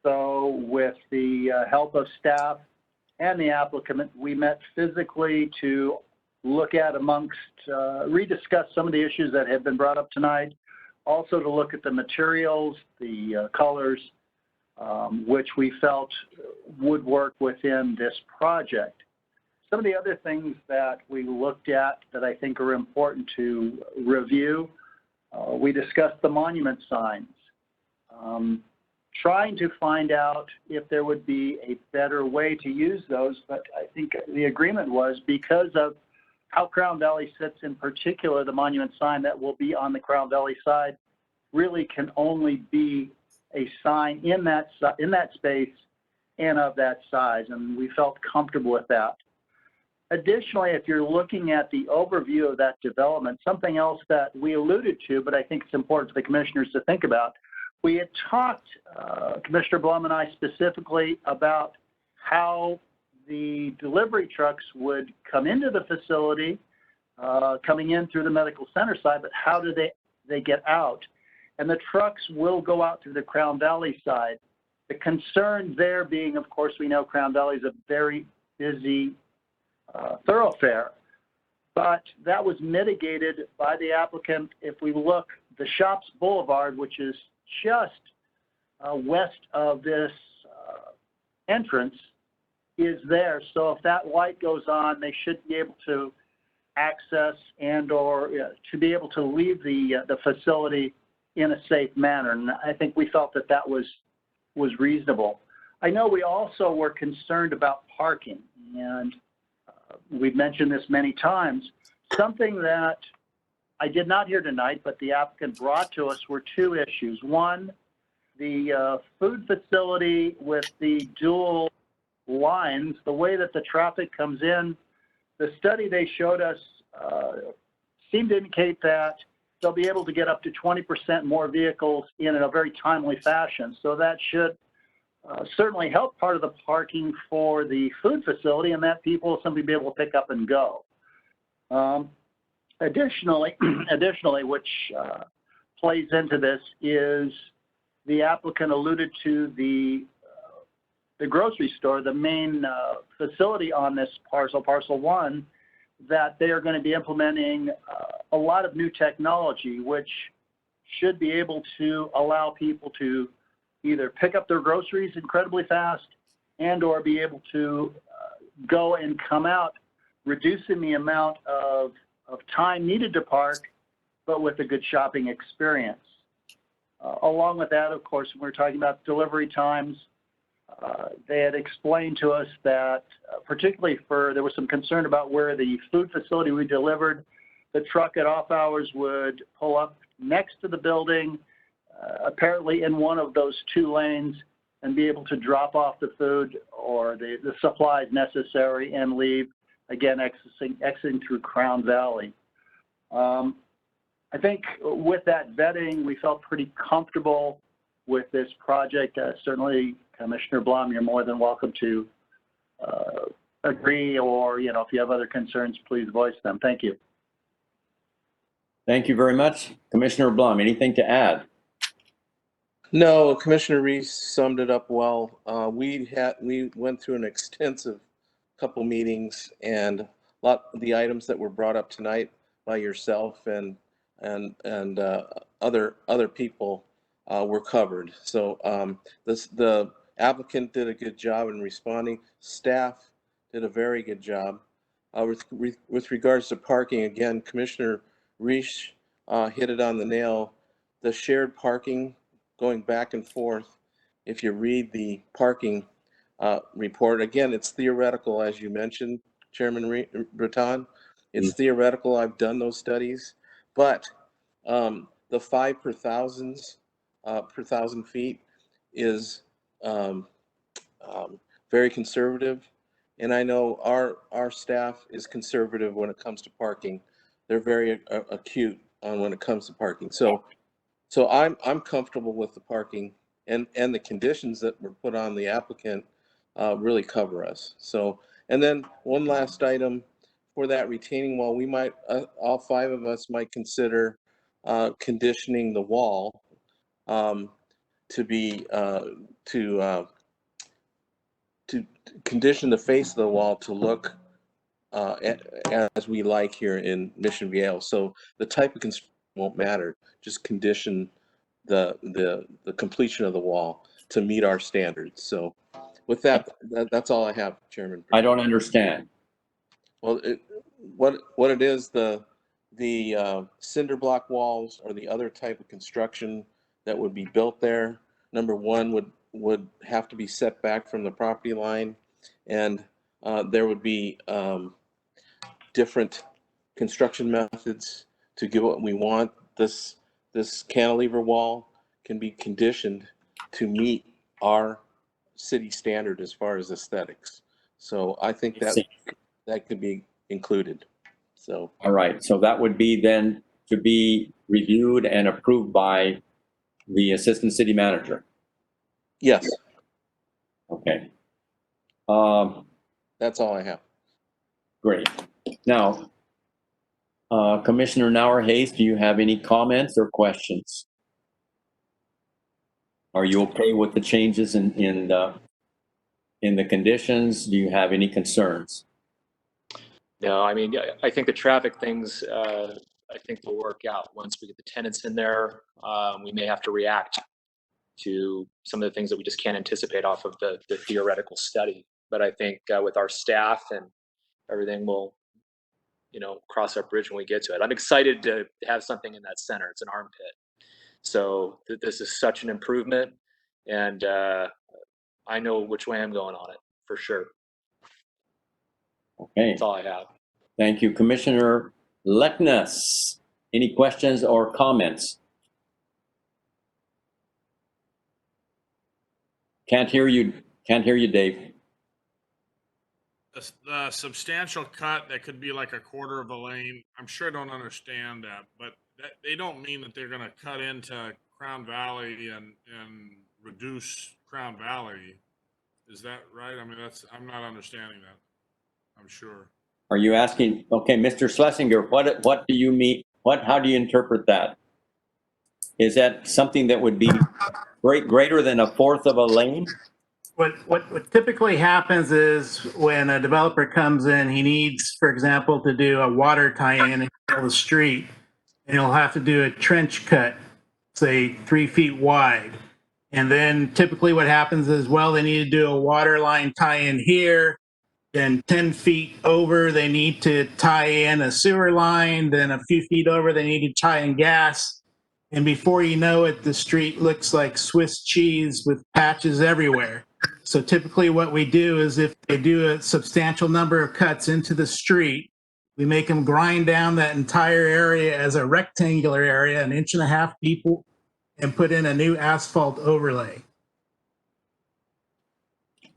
So with the help of staff and the applicant, we met physically to look at rediscuss some of the issues that have been brought up tonight. Also to look at the materials, the colors, which we felt would work within this project. Some of the other things that we looked at that I think are important to review, we discussed the monument signs, trying to find out if there would be a better way to use those, but I think the agreement was because of how Crown Valley sits in particular, the monument sign that will be on the Crown Valley side really can only be a sign in that space and of that size, and we felt comfortable with that. Additionally, if you're looking at the overview of that development, something else that we alluded to, but I think it's important for the commissioners to think about, we had talked, Commissioner Blum and I specifically, about how the delivery trucks would come into the facility, coming in through the medical center side, but how do they get out? And the trucks will go out through the Crown Valley side. The concern there being, of course, we know Crown Valley is a very busy thoroughfare, but that was mitigated by the applicant. If we look, the Shops Boulevard, which is just west of this entrance, is there. So if that light goes on, they should be able to access and or to be able to leave the facility in a safe manner. And I think we felt that that was reasonable. I know we also were concerned about parking, and we've mentioned this many times. Something that I did not hear tonight, but the applicant brought to us were two issues. One, the food facility with the dual lines, the way that the traffic comes in, the study they showed us seemed to indicate that they'll be able to get up to 20% more vehicles in a very timely fashion. So that should certainly help part of the parking for the food facility, and that people will simply be able to pick up and go. Additionally, which plays into this, is the applicant alluded to the grocery store, the main facility on this parcel, parcel 1, that they are going to be implementing a lot of new technology, which should be able to allow people to either pick up their groceries incredibly fast and or be able to go and come out, reducing the amount of time needed to park, but with a good shopping experience. Along with that, of course, when we're talking about delivery times, they had explained to us that particularly there was some concern about where the food facility we delivered, the truck at off hours would pull up next to the building, apparently in one of those 2 lanes, and be able to drop off the food or the supplies necessary and leave, again, exiting through Crown Valley. I think with that vetting, we felt pretty comfortable with this project. Certainly, Commissioner Blum, you're more than welcome to agree, or if you have other concerns, please voice them. Thank you. Thank you very much. Commissioner Blum, anything to add? No, Commissioner Reese summed it up well. We went through an extensive couple meetings, and a lot of the items that were brought up tonight by yourself and other people were covered. So the applicant did a good job in responding. Staff did a very good job. With regards to parking, again, Commissioner Reese hit it on the nail. The shared parking going back and forth, if you read the parking report, again, it's theoretical, as you mentioned, Chairman Breton. It's theoretical. I've done those studies, but the 5 per thousand feet is very conservative, and I know our staff is conservative when it comes to parking. They're very acute on when it comes to parking. So I'm comfortable with the parking, and the conditions that were put on the applicant really cover us. So, and then one last item for that retaining wall, we might all 5 of us might consider conditioning the wall to be to condition the face of the wall to look as we like here in Mission Viejo. So the type of won't matter. Just condition the completion of the wall to meet our standards. So with that's all I have, Chairman. I don't understand. Well, what it is, the cinder block walls or the other type of construction that would be built there, number one, would have to be set back from the property line, and there would be different construction methods to get what we want. This cantilever wall can be conditioned to meet our city standard as far as aesthetics. So I think that could be included. So All right, so that would be then to be reviewed and approved by the assistant city manager. yes, Okay. that's all I have. Great. Now, Commissioner Nauer Hayes, do you have any comments or questions? Are you okay with the changes in the conditions? Do you have any concerns? No, I mean, I think the traffic things, I think will work out. Once we get the tenants in there, we may have to react to some of the things that we just can't anticipate off of the theoretical study. But I think with our staff and everything, we'll, cross that bridge when we get to it. I'm excited to have something in that center. It's an armpit. So this is such an improvement, and I know which way I'm going on it for sure. Okay, That's all I have. thank you. Commissioner Leknes, any questions or comments? Can't hear you, Dave. The substantial cut that could be like a quarter of a lane, I'm sure I don't understand that, but they don't mean that they're gonna cut into Crown Valley and reduce Crown Valley. Is that right? I mean, I'm not understanding that. I'm sure. Are you asking, okay, Mr. Schlesinger, what do you mean, how do you interpret that? Is that something that would be greater than a fourth of a lane? What typically happens is when a developer comes in, he needs, for example, to do a water tie-in in the street, and he'll have to do a trench cut, say 3 feet wide. And then typically what happens is, well, they need to do a water line tie-in here, then 10 feet over, they need to tie in a sewer line, then a few feet over, they need to tie in gas. And before you know it, the street looks like Swiss cheese with patches everywhere. So typically what we do is if they do a substantial number of cuts into the street, we make them grind down that entire area as a rectangular area, 1.5 inches deep, and put in a new asphalt overlay.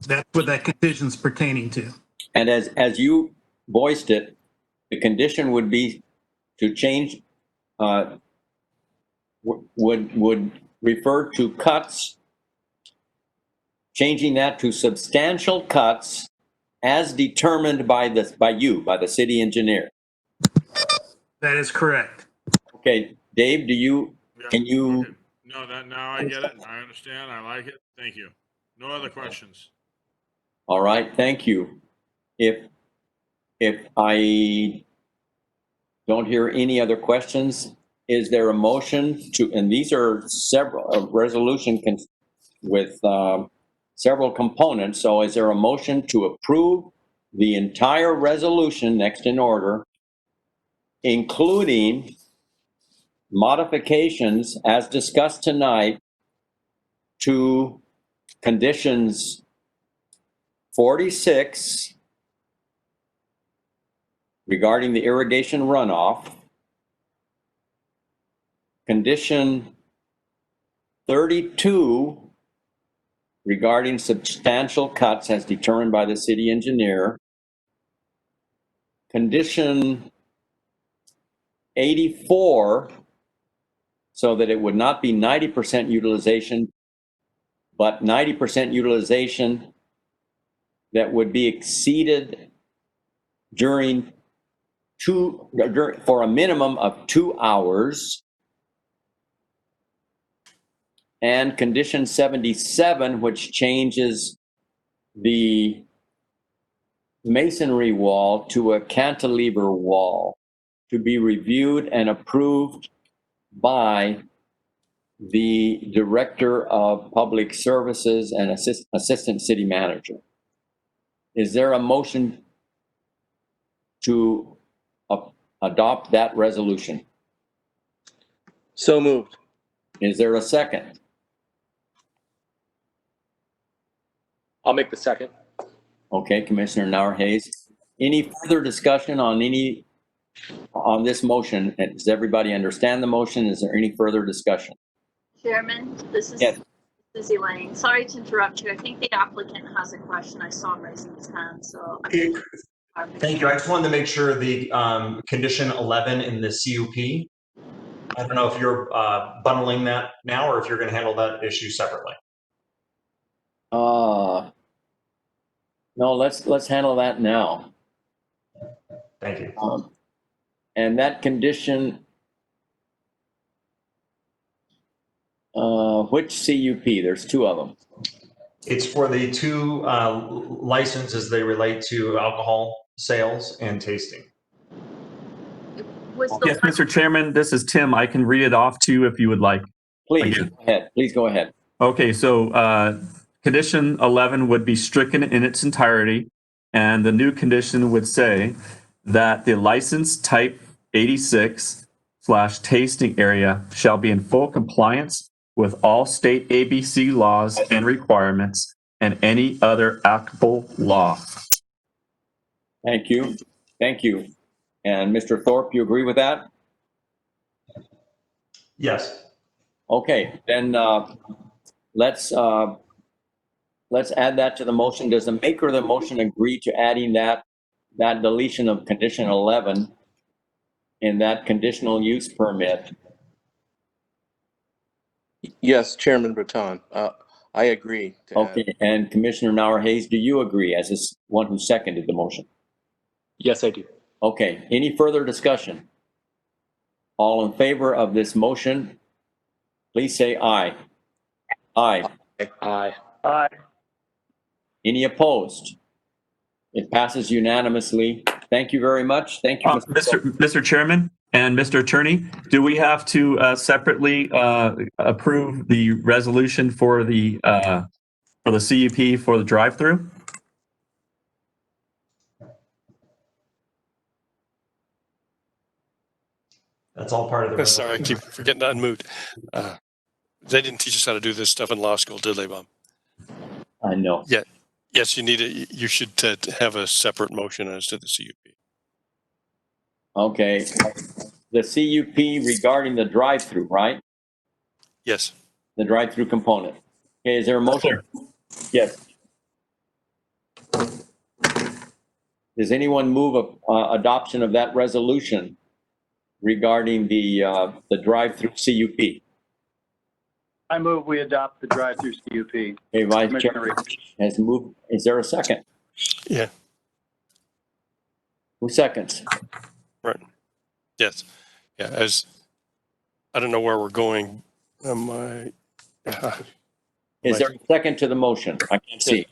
That's what that condition's pertaining to. And as you voiced it, the condition would be to change, would refer to cuts, changing that to substantial cuts as determined by the city engineer. That is correct. Okay, Dave, can you? Okay. No, now I get it. I understand. I like it. Thank you. No other questions. All right, thank you. If I don't hear any other questions, is there a motion to, and these are several, a resolution with several components, so is there a motion to approve the entire resolution next in order, including modifications as discussed tonight to conditions 46 regarding the irrigation runoff, condition 32 regarding substantial cuts as determined by the city engineer, condition 84 so that it would not be 90% utilization, but 90% utilization that would be exceeded for a minimum of 2 hours. And condition 77, which changes the masonry wall to a cantilever wall, to be reviewed and approved by the Director of Public Services and Assistant City Manager. Is there a motion to adopt that resolution? So moved. Is there a second? I'll make the second. Okay, Commissioner Narvaez. Any further discussion on this motion? Does everybody understand the motion? Is there any further discussion? Chairman, this is Yes. Susie Lane. Sorry to interrupt you. I think the applicant has a question. I saw him raising his hand, so. Thank you. I just wanted to make sure the condition 11 in the CUP, I don't know if you're bundling that now or if you're going to handle that issue separately. No, let's handle that now. Thank you. And that condition, which CUP? There's two of them. It's for the two licenses they relate to alcohol sales and tasting. Was Yes, Mr. Chairman, this is Tim. I can read it off to you if you would like. Please, Again. go ahead. Please go ahead. Okay, so condition 11 would be stricken in its entirety, and the new condition would say that the license type 86/tasting area shall be in full compliance with all state ABC laws and requirements and any other applicable law. Thank you. Thank you. And Mr. Thorpe, you agree with that? Yes. Okay, then let's add that to the motion. Does the maker of the motion agree to adding that deletion of condition 11 in that conditional use permit? Yes, Chairman Breton. I agree. to add. Okay, and Commissioner Narvaez, do you agree as this one who seconded the motion? Yes, I do. Okay, any further discussion? All in favor of this motion, please say aye. Aye. Aye. Aye. Any opposed? It passes unanimously. Thank you very much. Thank you, Mr. Chairman and Mr. Attorney, do we have to separately approve the resolution for the CUP for the drive-through? That's all part of the Sorry, I keep forgetting to unmute. They didn't teach us how to do this stuff in law school, did they, Bob? I know. Yeah. Yes, you should have a separate motion as to the CUP. Okay. The CUP regarding the drive-through, right? Yes. The drive-through component. Okay, is there a motion? Yes. Does anyone move adoption of that resolution regarding the drive-through CUP? I move we adopt the drive-through CUP. Okay, Vice Chair Commissioner has moved. Is there a second? Yeah. Who seconds? Right. Yes. Yeah. As I don't know where we're going. Is there a second to the motion? I can't see.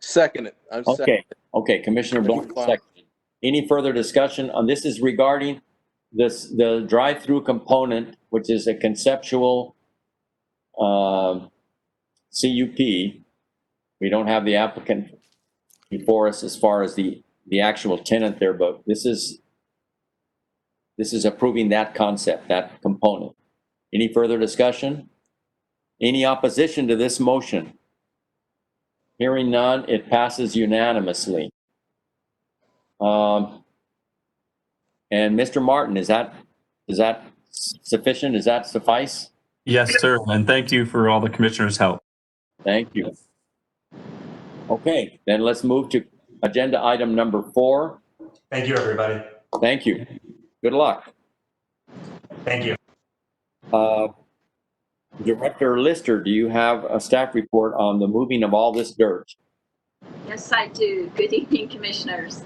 Second it. I'm second. Okay, okay, Commissioner Blunt seconded. Any further discussion on this? Is regarding the drive-through component, which is a conceptual CUP. We don't have the applicant before us as far as the actual tenant there, but this is approving that concept, that component. Any further discussion? Any opposition to this motion? Hearing none, it passes unanimously. And Mr. Martin, is that sufficient? Does that suffice? Yes, sir. And thank you for all the commissioners' help. Thank you. Okay, then let's move to agenda item number 4. Thank you, everybody. Thank you. Good luck. Thank you. Director Lister, do you have a staff report on the moving of all this dirt? Yes, I do. Good evening, commissioners.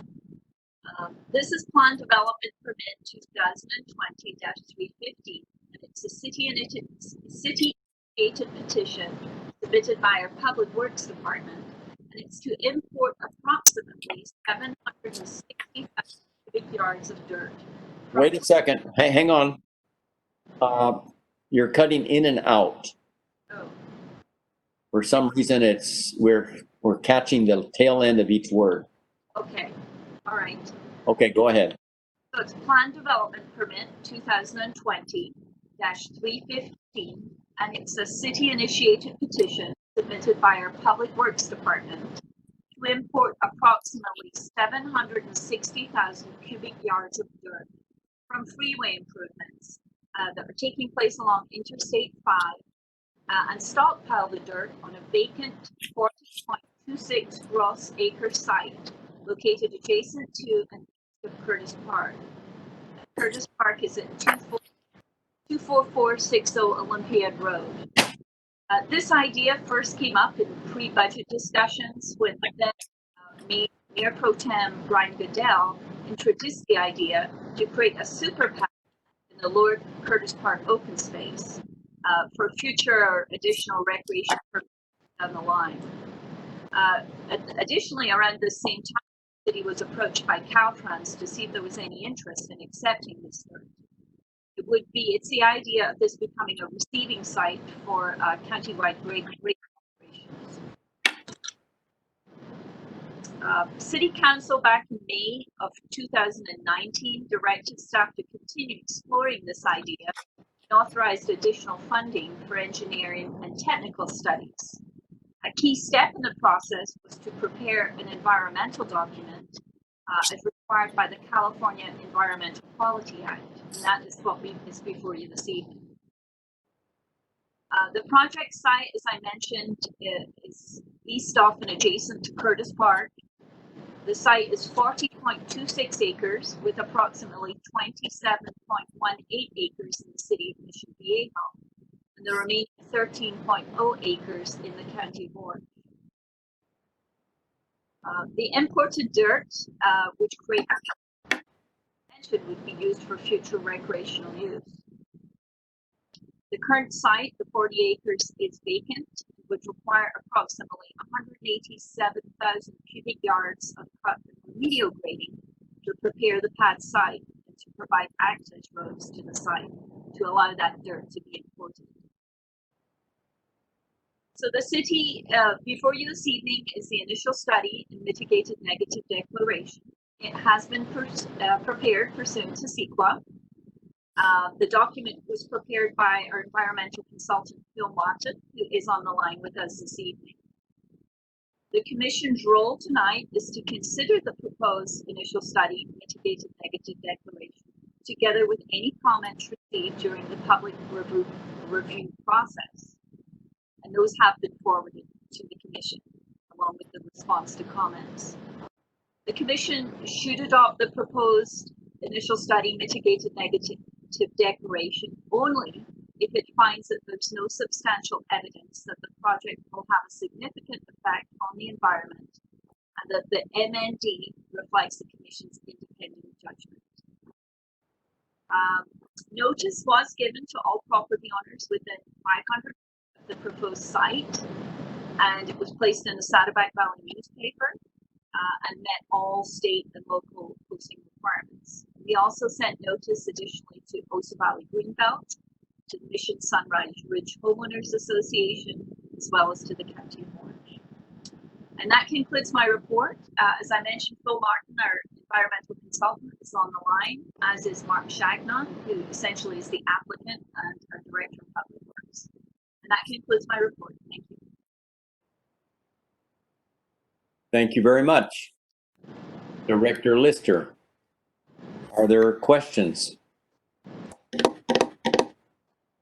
This is Plan Development Permit 2020-350, and it's a city-initiated petition submitted by our Public Works Department, and it's to import approximately 760 cubic yards of dirt. Wait a second. Hey, hang on. You're cutting in and out. Oh, For some reason, we're catching the tail end of each word. okay. All right. Okay, go ahead. So it's Plan Development Permit 2020-315, and it's a city-initiated petition submitted by our Public Works Department to import approximately 760,000 cubic yards of dirt from freeway improvements that are taking place along Interstate 5 and stockpile the dirt on a vacant 40.26 gross acre site located adjacent to and east of Curtis Park. Curtis Park is at 24460 Olympiad Road. This idea first came up in pre-budget discussions when then Mayor Pro Tem Brian Goodell introduced the idea to create a super PAC in the Lower Curtis Park open space for future or additional recreation purposes down the line. Additionally, around the same time, the city was approached by Caltrans to see if there was any interest in accepting this dirt. It's the idea of this becoming a receiving site for countywide grade operations. City Council back in May of 2019 directed staff to continue exploring this idea and authorized additional funding for engineering and technical studies. A key step in the process was to prepare an environmental document as required by the California Environmental Quality Act, and that is what is before you this evening. The project site, as I mentioned, is east of and adjacent to Curtis Park. The site is 40.26 acres with approximately 27.18 acres in the city of Mission Viejo, and the remaining 13.0 acres in the county of Orange. The imported dirt, which Craig mentioned, would be used for future recreational use. The current site, the 40 acres, is vacant, would require approximately 187,000 cubic yards of cut and remedial grading to prepare the pad site and to provide access roads to the site to allow that dirt to be imported. So the city, before you this evening, is the initial study and mitigated negative declaration. It has been prepared pursuant to CEQA. The document was prepared by our environmental consultant, Phil Martin, who is on the line with us this evening. The Commission's role tonight is to consider the proposed initial study mitigated negative declaration, together with any comments received during the public review process. And those have been forwarded to the Commission, along with the response to comments. The Commission should adopt the proposed initial study mitigated negative declaration only if it finds that there's no substantial evidence that the project will have a significant effect on the environment and that the MND reflects the Commission's independent judgment. Notice was given to all property owners within 500 of the proposed site, and it was placed in the Saddleback Valley newspaper and met all state and local posting requirements. We also sent notice additionally to Osa Valley Greenbelt, to the Mission Sunrise Ridge Homeowners Association, as well as to the County of Orange. And that concludes my report. As I mentioned, Phil Martin, our environmental consultant, is on the line, as is Mark Shagnon, who essentially is the applicant and our Director of Public Works. And that concludes my report. Thank you. Thank you very much. Director Lister, are there questions?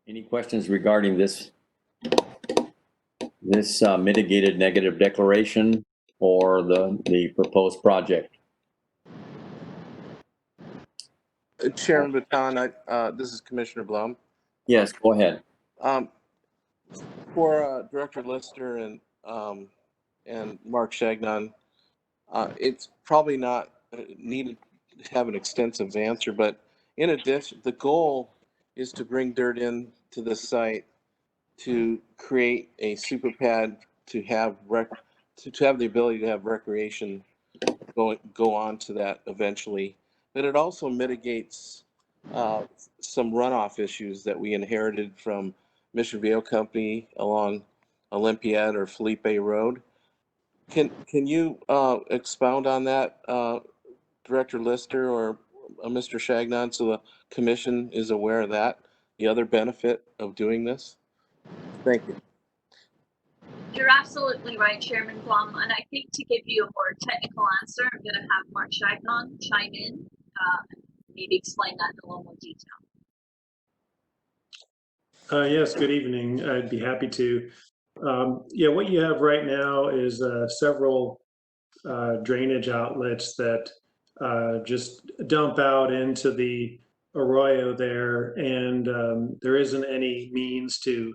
Any questions regarding this mitigated negative declaration or the proposed project? Chairman Baton, this is Commissioner Blum. Yes, go ahead. For Director Lister and Mark Shagnon, it's probably not needed to have an extensive answer, but in addition, the goal is to bring dirt in to the site to create a super pad to have the ability to have recreation go on to that eventually. But it also mitigates some runoff issues that we inherited from Mission Viejo Company along Olympiad or Felipe Road. Can you expound on that, Director Lister or Mr. Shagnon, so the commission is aware of that, the other benefit of doing this? Thank you. You're absolutely right, Chairman Blum. And I think to give you a more technical answer, I'm going to have Mark Shagnon chime in, maybe explain that in a little more detail. Yes, good evening. I'd be happy to. Yeah, what you have right now is several drainage outlets that just dump out into the arroyo there, and there isn't any means to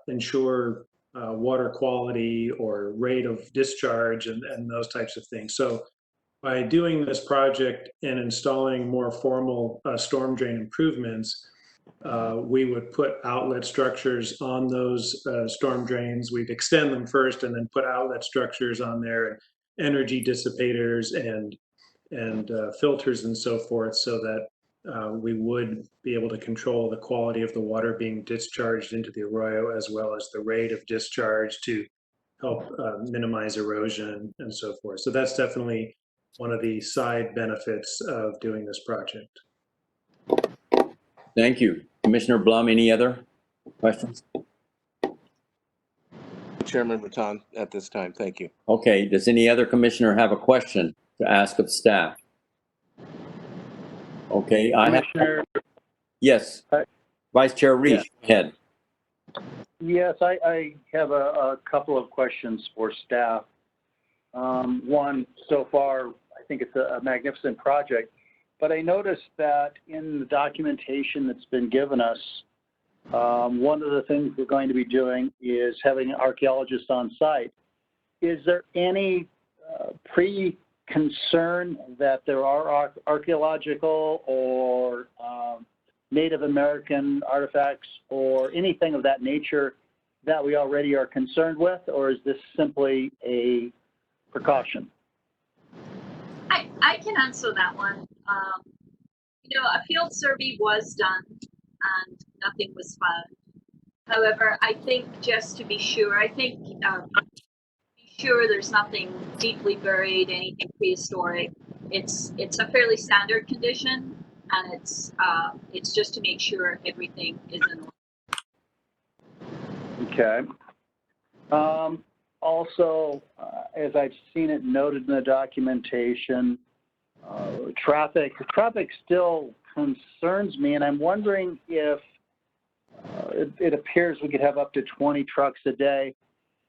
ensure water quality or rate of discharge and those types of things. So by doing this project and installing more formal storm drain improvements, we would put outlet structures on those storm drains. We'd extend them first and then put outlet structures on there, energy dissipators and filters and so forth, so that we would be able to control the quality of the water being discharged into the arroyo, as well as the rate of discharge to help minimize erosion and so forth. So that's definitely one of the side benefits of doing this project. Thank you. Commissioner Blum, any other questions? Chairman Raton at this time. Thank you. Okay, does any other commissioner have a question to ask of staff? Okay, I have. Commissioner, Yes. Vice Chair Reese, go ahead. yes, I have a couple of questions for staff. One, so far, I think it's a magnificent project, but I noticed that in the documentation that's been given us, one of the things we're going to be doing is having archaeologists on site. Is there any pre-concern that there are archaeological or Native American artifacts or anything of that nature that we already are concerned with, or is this simply a precaution? I can answer that one. You know, a field survey was done and nothing was found. However, I think just to be sure, be sure there's nothing deeply buried, anything prehistoric. It's a fairly standard condition, and it's just to make sure everything is in order. Okay. Also, as I've seen it noted in the documentation, traffic still concerns me, and I'm wondering if it appears we could have up to 20 trucks a day.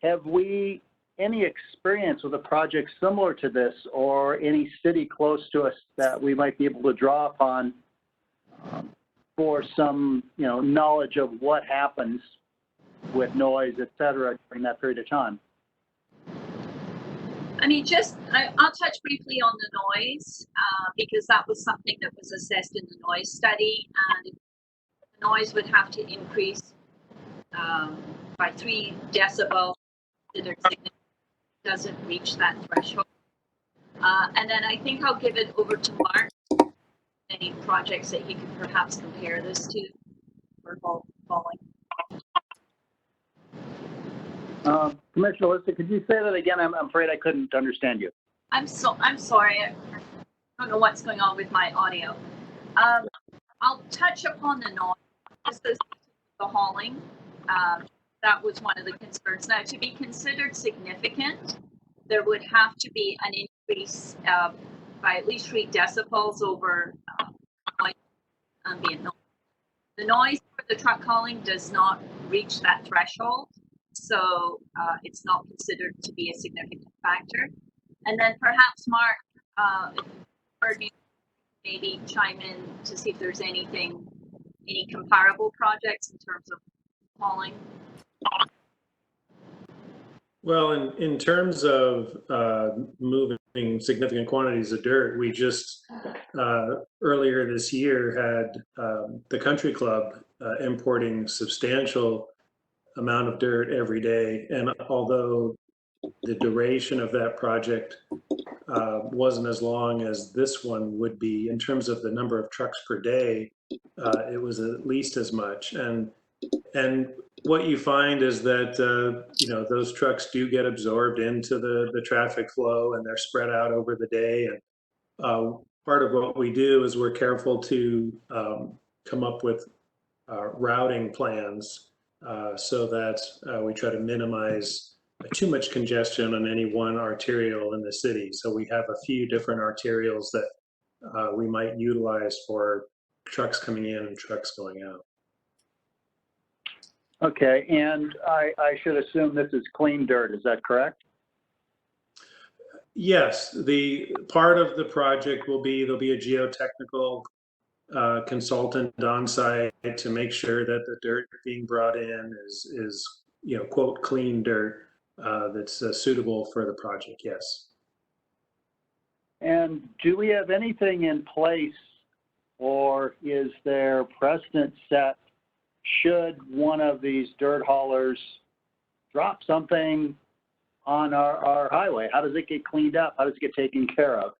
Have we any experience with a project similar to this, or any city close to us that we might be able to draw upon for some, knowledge of what happens with noise, et cetera, during that period of time? I mean, I'll touch briefly on the noise, because that was something that was assessed in the noise study, and the noise would have to increase by 3 decibels. It doesn't reach that threshold. And then I think I'll give it over to Mark. Any projects that he could perhaps compare this to for following. Commissioner Lister, could you say that again? I'm afraid I couldn't understand you. I'm sorry. I don't know what's going on with my audio. I'll touch upon the noise, just as the hauling. That was one of the concerns. Now, to be considered significant, there would have to be an increase by at least 3 decibels over ambient noise. The noise for the truck hauling does not reach that threshold, so it's not considered to be a significant factor. And then perhaps Mark, if you heard me, maybe chime in to see if there's any comparable projects in terms of hauling. Well, in terms of moving significant quantities of dirt, we just earlier this year had the country club importing substantial amount of dirt every day. And although the duration of that project wasn't as long as this one would be. In terms of the number of trucks per day, it was at least as much. And what you find is that, those trucks do get absorbed into the traffic flow, and they're spread out over the day. And part of what we do is we're careful to come up with routing plans so that we try to minimize too much congestion on any one arterial in the city. So we have a few different arterials that we might utilize for trucks coming in and trucks going out. Okay, and I should assume this is clean dirt, is that correct? Yes, the part of the project will be, there'll be a geotechnical consultant on site to make sure that the dirt being brought in is quote, clean dirt that's suitable for the project, yes. And do we have anything in place, or is there precedent set should one of these dirt haulers drop something on our highway? How does it get cleaned up? How does it get taken care of?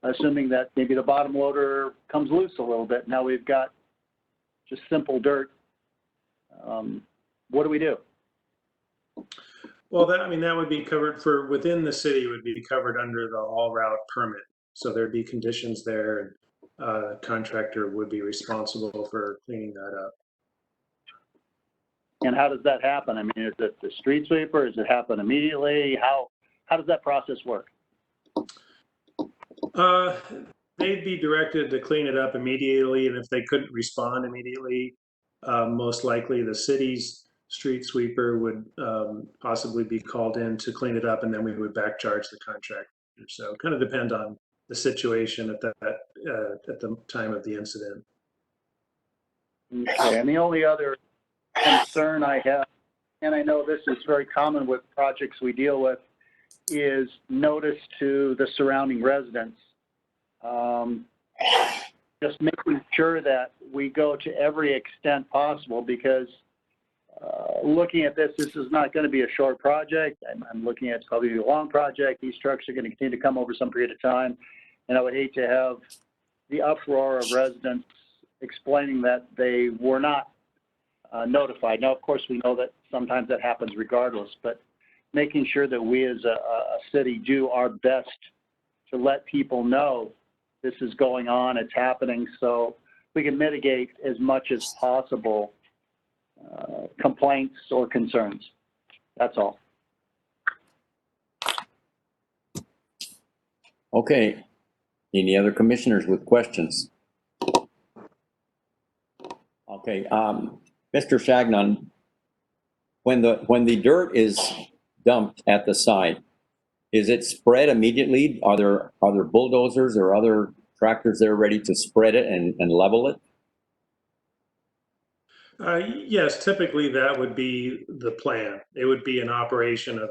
Assuming that maybe the bottom loader comes loose a little bit. Now we've got just simple dirt. What do we do? Well, that would be covered for within the city, would be covered under the all route permit. So there'd be conditions there, and contractor would be responsible for cleaning that up. And how does that happen? I mean, is it the street sweeper? Does it happen immediately? How does that process work? They'd be directed to clean it up immediately, and if they couldn't respond immediately, most likely the city's street sweeper would possibly be called in to clean it up, and then we would back charge the contractor. So it kind of depends on the situation at the time of the incident. Okay, and the only other concern I have, and I know this is very common with projects we deal with, is notice to the surrounding residents. Just making sure that we go to every extent possible, because looking at this is not going to be a short project. I'm looking at probably a long project. These trucks are going to continue to come over some period of time, and I would hate to have the uproar of residents explaining that they were not notified. Now, of course, we know that sometimes that happens regardless, but making sure that we as a city do our best to let people know this is going on, it's happening, so we can mitigate as much as possible complaints or concerns. That's all. Okay. Any other commissioners with questions? Okay, Mr. Shagnon, when the dirt is dumped at the site, is it spread immediately? Are there bulldozers or other tractors there ready to spread it and level it? Yes, typically that would be the plan. It would be an operation of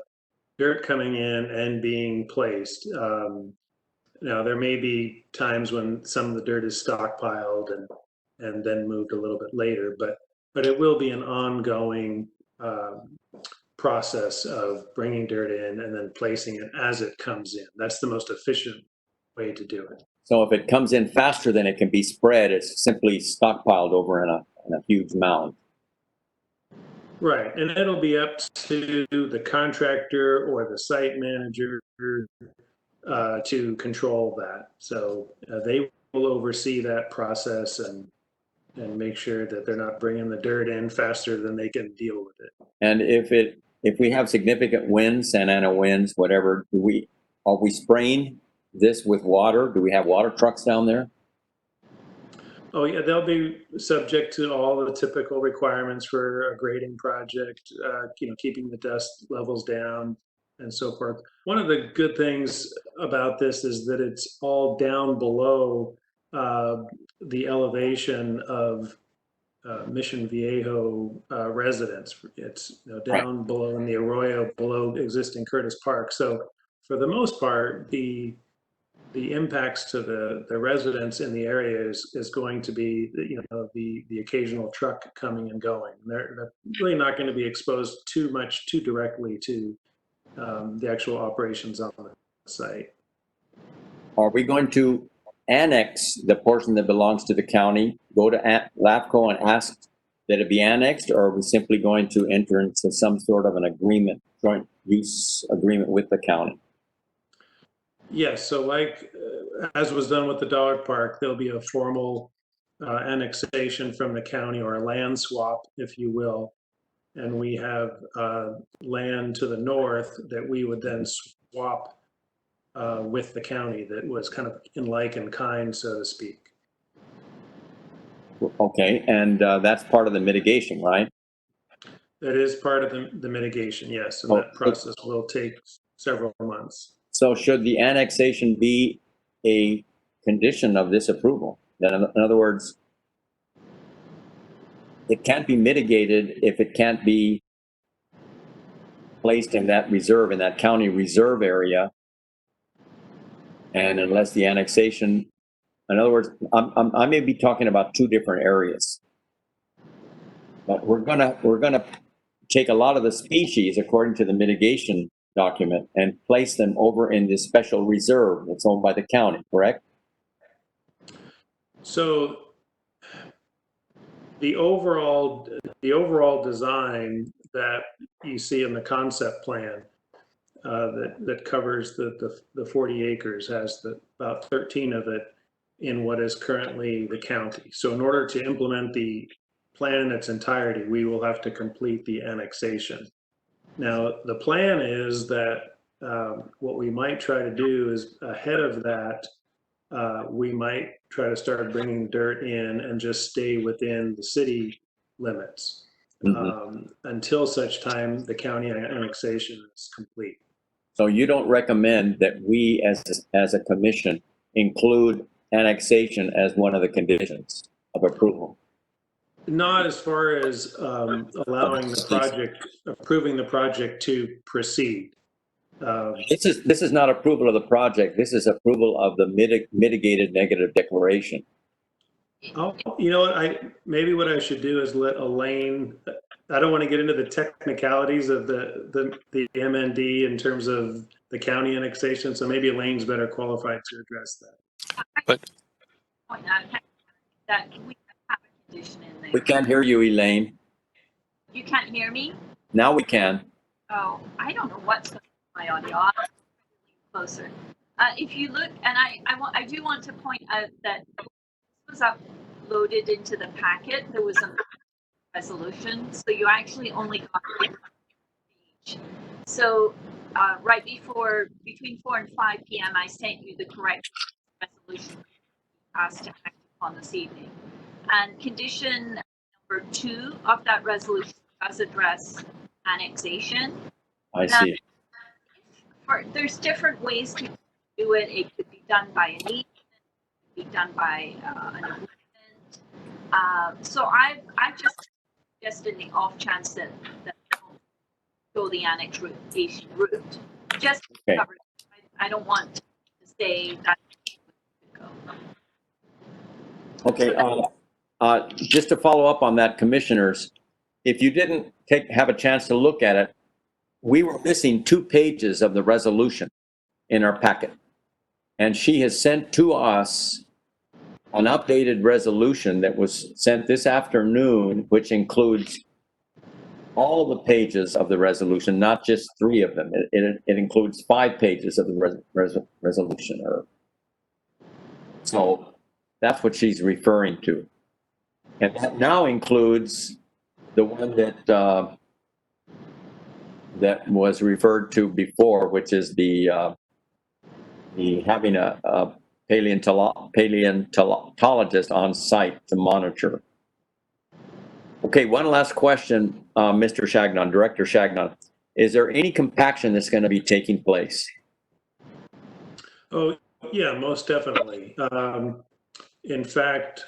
dirt coming in and being placed. Now, there may be times when some of the dirt is stockpiled and then moved a little bit later, but it will be an ongoing process of bringing dirt in and then placing it as it comes in. That's the most efficient way to do it. So if it comes in faster than it can be spread, it's simply stockpiled over in a huge mound. Right, and it'll be up to the contractor or the site manager to control that. So they will oversee that process and make sure that they're not bringing the dirt in faster than they can deal with it. And if we have significant winds, Santa Ana winds, whatever, are we spraying this with water? Do we have water trucks down there? Oh yeah, they'll be subject to all the typical requirements for a grading project, keeping the dust levels down and so forth. One of the good things about this is that it's all down below the elevation of Mission Viejo residents. It's down below in the arroyo, below existing Curtis Park. So for the most part, the impacts to the residents in the area is going to be the occasional truck coming and going. They're really not going to be exposed too directly to the actual operations on the site. are we going to annex the portion that belongs to the county, go to LAFCO and ask that it be annexed, or are we simply going to enter into some sort of an agreement, joint use agreement with the county? Yes, so like, as was done with the dog park, there'll be a formal annexation from the county, or a land swap, if you will. And we have land to the north that we would then swap with the county, that was kind of in like and kind, so to speak. Okay, and that's part of the mitigation, right? That is part of the mitigation, yes, and that process will take several months. So should the annexation be a condition of this approval? Then, in other words, it can't be mitigated if it can't be placed in that reserve, in that county reserve area. And unless the annexation, in other words, I may be talking about two different areas. But we're gonna take a lot of the species, according to the mitigation document, and place them over in this special reserve that's owned by the county, correct? So the overall design that you see in the concept plan that covers the 40 acres has about 13 of it in what is currently the county. So in order to implement the plan in its entirety, we will have to complete the annexation. Now, the plan is that what we might try to do is, ahead of that, we might try to start bringing dirt in and just stay within the city limits until such time the county annexation is complete. So you don't recommend that we, as a commission, include annexation as one of the conditions of approval? Not as far as allowing the project, approving the project to proceed. This is not approval of the project. This is approval of the mitigated negative declaration. Oh, you know what? Maybe what I should do is let Elaine. I don't want to get into the technicalities of the MND in terms of the county annexation. So maybe Elaine's better qualified to address that. But Point out that we have a condition in there. We can't hear you, Elaine. You can't hear me? Now we can. Oh, I don't know what's going on with my audio. I'll closer. If you look, and I do want to point out that this was uploaded into the packet. There was a resolution, so you actually only got one page. So right between 4 and 5 p.m., I sent you the correct resolution asked to act upon this evening. And condition number 2 of that resolution does address annexation. I see. There's different ways to do it. It could be done by an easement, it could be done by an agreement. So I've just suggested the off chance that go the annexation route. Just Okay. cover it. I don't want to say that. Okay. Just to follow up on that, commissioners, if you didn't have a chance to look at it, we were missing 2 pages of the resolution in our packet. And she has sent to us an updated resolution that was sent this afternoon, which includes all the pages of the resolution, not just 3 of them. It includes 5 pages of the resolution. So that's what she's referring to. And that now includes the one that was referred to before, which is the having a paleontologist on site to monitor. Okay, one last question, Mr. Chagnon, Director Chagnon. Is there any compaction that's going to be taking place? Oh, yeah, most definitely. In fact,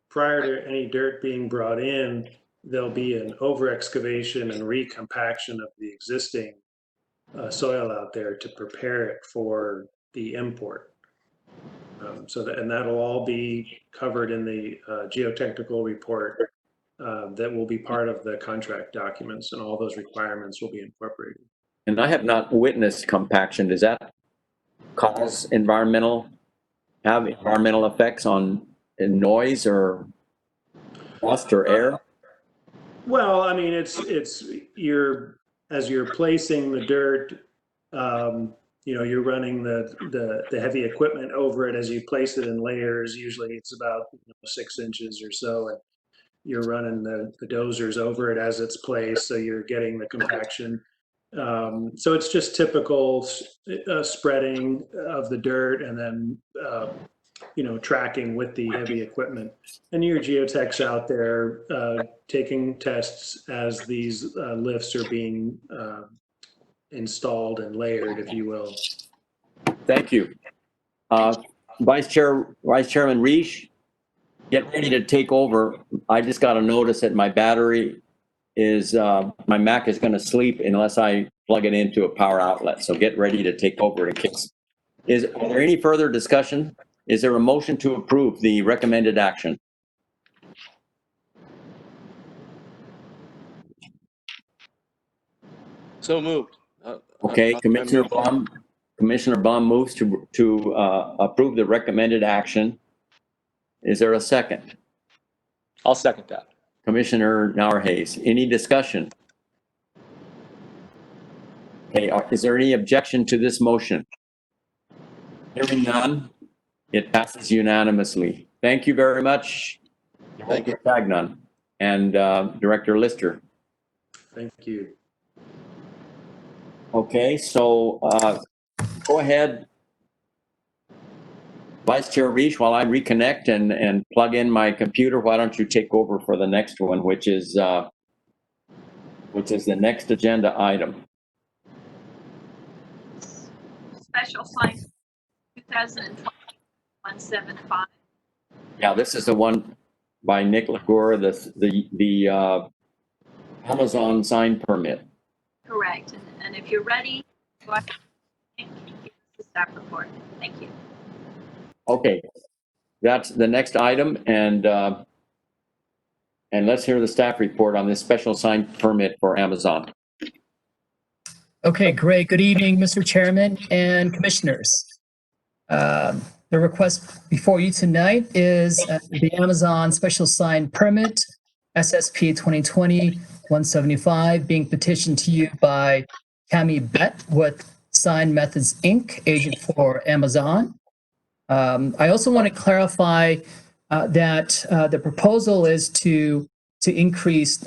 prior to any dirt being brought in, there'll be an over excavation and recompaction of the existing soil out there to prepare it for the import. And that'll all be covered in the geotechnical report that will be part of the contract documents, and all those requirements will be incorporated. And I have not witnessed compaction. Does that cause environmental have environmental effects on noise or dust or air? Well, I mean, it's as you're placing the dirt, you're running the heavy equipment over it as you place it in layers. Usually it's about 6 inches or so, and you're running the dozers over it as it's placed, so you're getting the compaction. So it's just typical spreading of the dirt and then tracking with the heavy equipment. And your geotechs out there taking tests as these lifts are being installed and layered, if you will. Thank you. Vice Chairman Reish, get ready to take over. I just got a notice that my battery is, my Mac is going to sleep unless I plug it into a power outlet. So get ready to take over in case. Are there any further discussion? Is there a motion to approve the recommended action? So moved. Okay, I Commissioner move- Blum. Commissioner Blum moves to approve the recommended action. Is there a second? I'll second that. Commissioner Narvaez, any discussion? Okay, is there any objection to this motion? Hearing none, it passes unanimously. Thank you very much, Thank you. Tagnon and Director Lister. Thank you. Okay, so go ahead, Vice Chair Reish, while I reconnect and plug in my computer. Why don't you take over for the next one, which is the next agenda item. Special sign 2020-175. Yeah, this is the one by Nick Lagura, the Amazon sign permit. Correct. And if you're ready, go ahead and give us the staff report. Thank you. Okay, that's the next item, and let's hear the staff report on this special sign permit for Amazon. Okay, great. Good evening, Mr. Chairman and Commissioners. The request before you tonight is the Amazon Special Sign Permit, SSP 2020-175, being petitioned to you by Cami Bett with Sign Methods, Inc., agent for Amazon. I also want to clarify that the proposal is to increase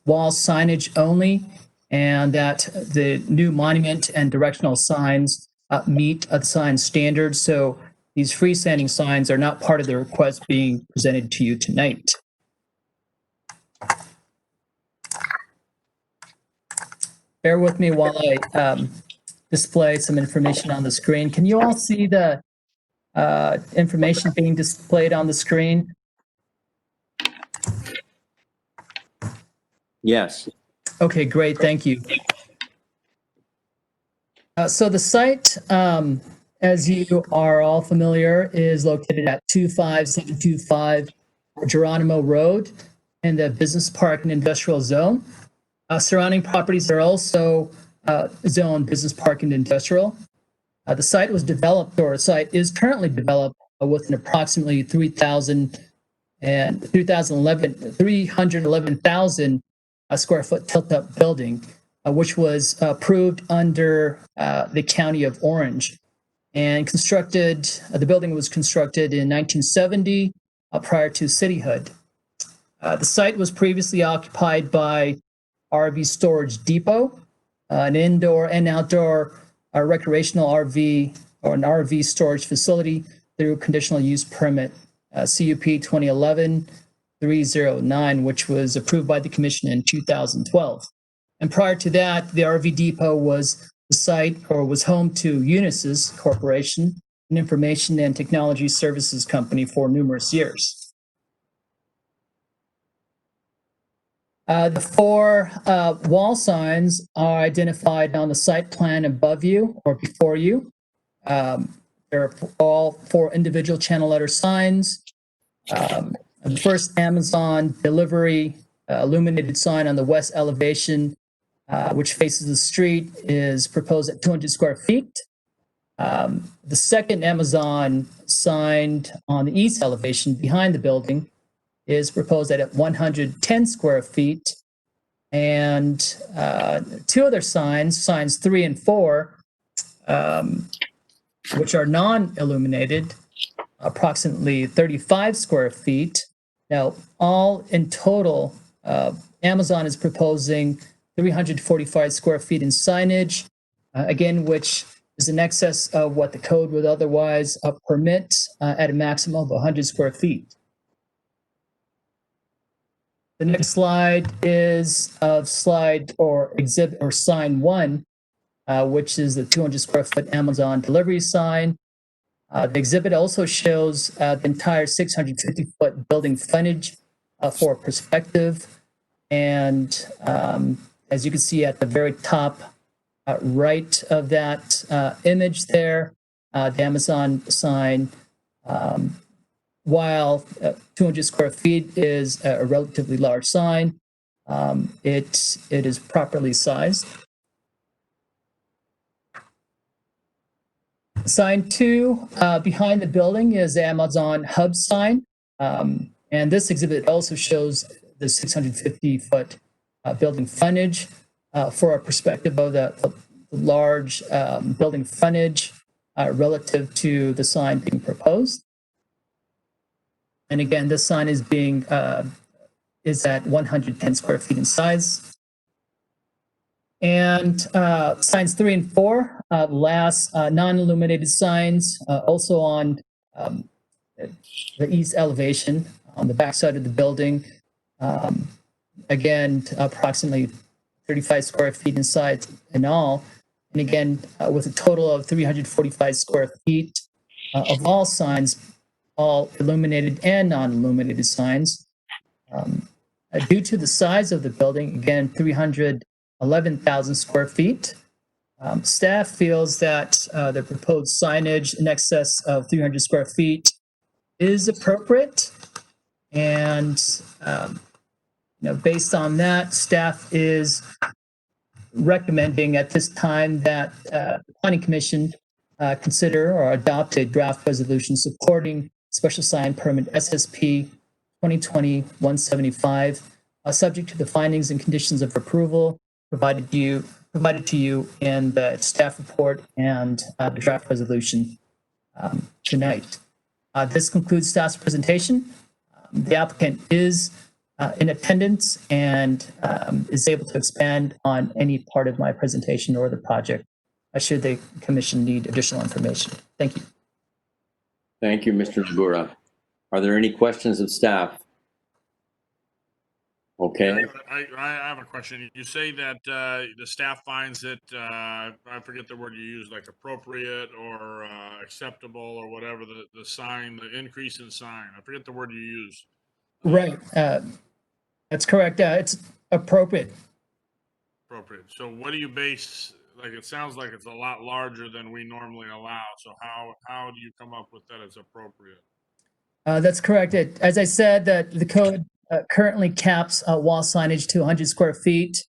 wall signage only, and that the new monument and directional signs meet the sign standards. So these freestanding signs are not part of the request being presented to you tonight. Bear with me while I display some information on the screen. Can you all see the information being displayed on the screen? Yes. Okay, great. Thank you. So the site, as you are all familiar, is located at 25725 Geronimo Road in the Business Park and Industrial Zone. Surrounding properties are also zoned Business Park and Industrial. The site was developed, or the site is currently developed with an approximately 311,000 square foot tilt-up building, which was approved under the County of Orange, and constructed. The building was constructed in 1970, prior to cityhood. The site was previously occupied by RV Storage Depot, an indoor and outdoor recreational RV or an RV storage facility through conditional use permit CUP 2011-309, which was approved by the commission in 2012. And prior to that, the RV Depot was the site, or was home to Unisys Corporation, an information and technology services company, for numerous years. The four wall signs are identified on the site plan above you or before you. They're all four individual channel letter signs. The first Amazon delivery illuminated sign on the west elevation, which faces the street, is proposed at 200 square feet. The second Amazon signed on the east elevation behind the building is proposed at 110 square feet. And two other signs, signs 3 and 4, which are non-illuminated, approximately 35 square feet. Now, all in total, Amazon is proposing 345 square feet in signage, again, which is in excess of what the code would otherwise permit at a maximum of 100 square feet. The next slide is slide or exhibit or sign 1, which is the 200 square foot Amazon delivery sign. The exhibit also shows the entire 650-foot building frontage for perspective. And as you can see at the very top right of that image there, the Amazon sign, while 200 square feet is a relatively large sign, it is properly sized. Sign 2 behind the building is the Amazon Hub sign. And this exhibit also shows the 650-foot building frontage for a perspective of the large building frontage relative to the sign being proposed. And again, this sign is is at 110 square feet in size. And signs 3 and 4, last non-illuminated signs, also on the east elevation on the backside of the building. Again, approximately 35 square feet in size in all. And again, with a total of 345 square feet of all signs, all illuminated and non-illuminated signs. Due to the size of the building, again, 311,000 square feet, staff feels that the proposed signage in excess of 300 square feet is appropriate. And based on that, staff is recommending at this time that the Planning Commission consider or adopt a draft resolution supporting special sign permit SSP 2020-175, subject to the findings and conditions of approval provided to you in the staff report and the draft resolution tonight. This concludes staff's presentation. The applicant is in attendance and is able to expand on any part of my presentation or the project should the commission need additional information. Thank you. Thank you, Mr. Nagura. Are there any questions of staff? Okay. I have a question. You say that the staff finds it, I forget the word you use, like appropriate or acceptable or whatever, the sign, the increase in sign. I forget the word you use. Right. That's correct. It's appropriate. Appropriate. So what do you base, like it sounds like it's a lot larger than we normally allow. So how do you come up with that as appropriate? That's correct. As I said, that the code currently caps wall signage to 100 square feet.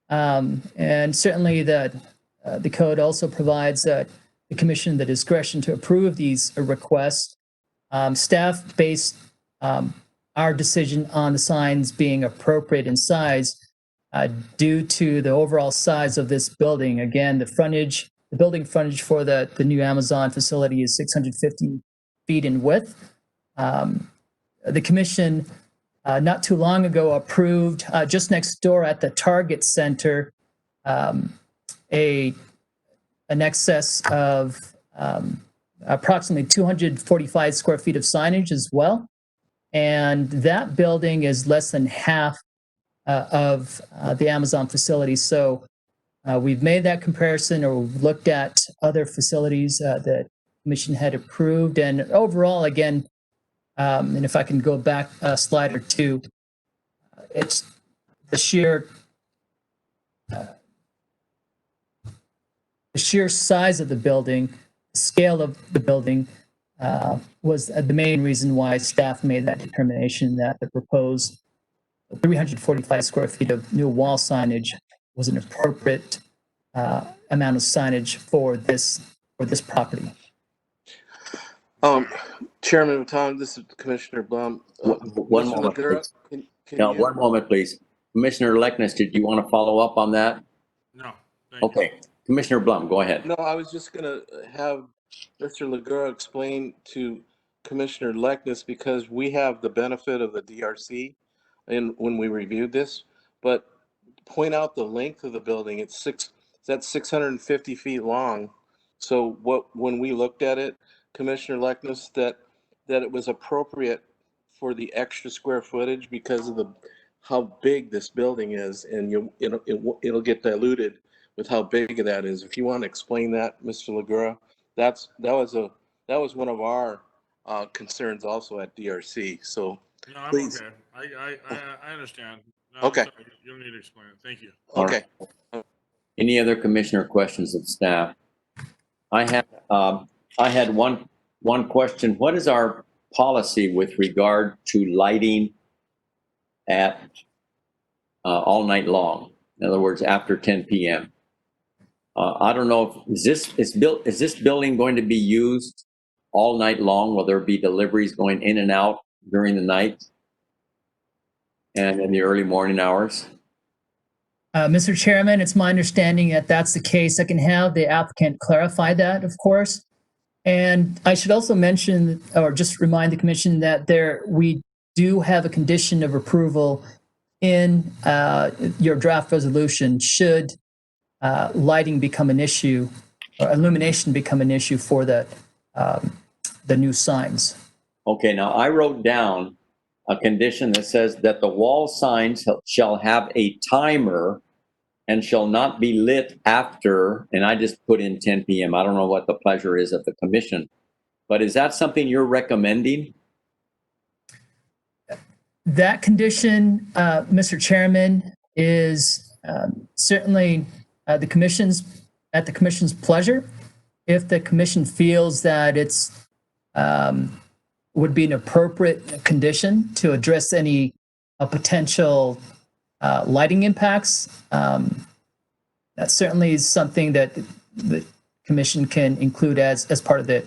And certainly the code also provides the commission the discretion to approve these requests. Staff based our decision on the signs being appropriate in size due to the overall size of this building. Again, the building frontage for the new Amazon facility is 650 feet in width. The commission not too long ago approved just next door at the Target Center an excess of approximately 245 square feet of signage as well. And that building is less than half of the Amazon facility. So we've made that comparison, or we've looked at other facilities that the commission had approved. And overall, again, and if I can go back a slide or two, it's the sheer size of the building, the scale of the building was the main reason why staff made that determination that the proposed 345 square feet of new wall signage was an appropriate amount of signage for this for this property. Chairman Tom, this is Commissioner Blum. One Mr. moment, Lagura, please. can Now, you? one moment, please. Commissioner Leckness, did you want to follow up on that? No, thank you. Okay. Commissioner Blum, go ahead. No, I was just gonna have Mr. Lagura explain to Commissioner Leckness, because we have the benefit of the DRC and when we reviewed this, but point out the length of the building. That's 650 feet long. So when we looked at it, Commissioner Leckness, that it was appropriate for the extra square footage because of how big this building is, and it'll get diluted with how big that is. If you want to explain that, Mr. Lagura, that was one of our concerns also at DRC. So No, I'm please. okay. I understand. No, Okay. sorry. You don't need to explain it. Thank you. Okay. Any other commissioner questions of staff? I had one question. What is our policy with regard to lighting at all night long? In other words, after 10 p.m. I don't know if is this building going to be used all night long? Will there be deliveries going in and out during the night and in the early morning hours? Mr. Chairman, it's my understanding that that's the case. I can have the applicant clarify that, of course. And I should also mention, or just remind the commission, that we do have a condition of approval in your draft resolution should lighting become an issue, or illumination become an issue for the new signs. Okay, now I wrote down a condition that says that the wall signs shall have a timer and shall not be lit after, and I just put in 10 p.m. I don't know what the pleasure is of the commission, but is that something you're recommending? That condition, Mr. Chairman, is certainly at the commission's pleasure. If the commission feels that it's would be an appropriate condition to address any potential lighting impacts, that certainly is something that the commission can include as part of the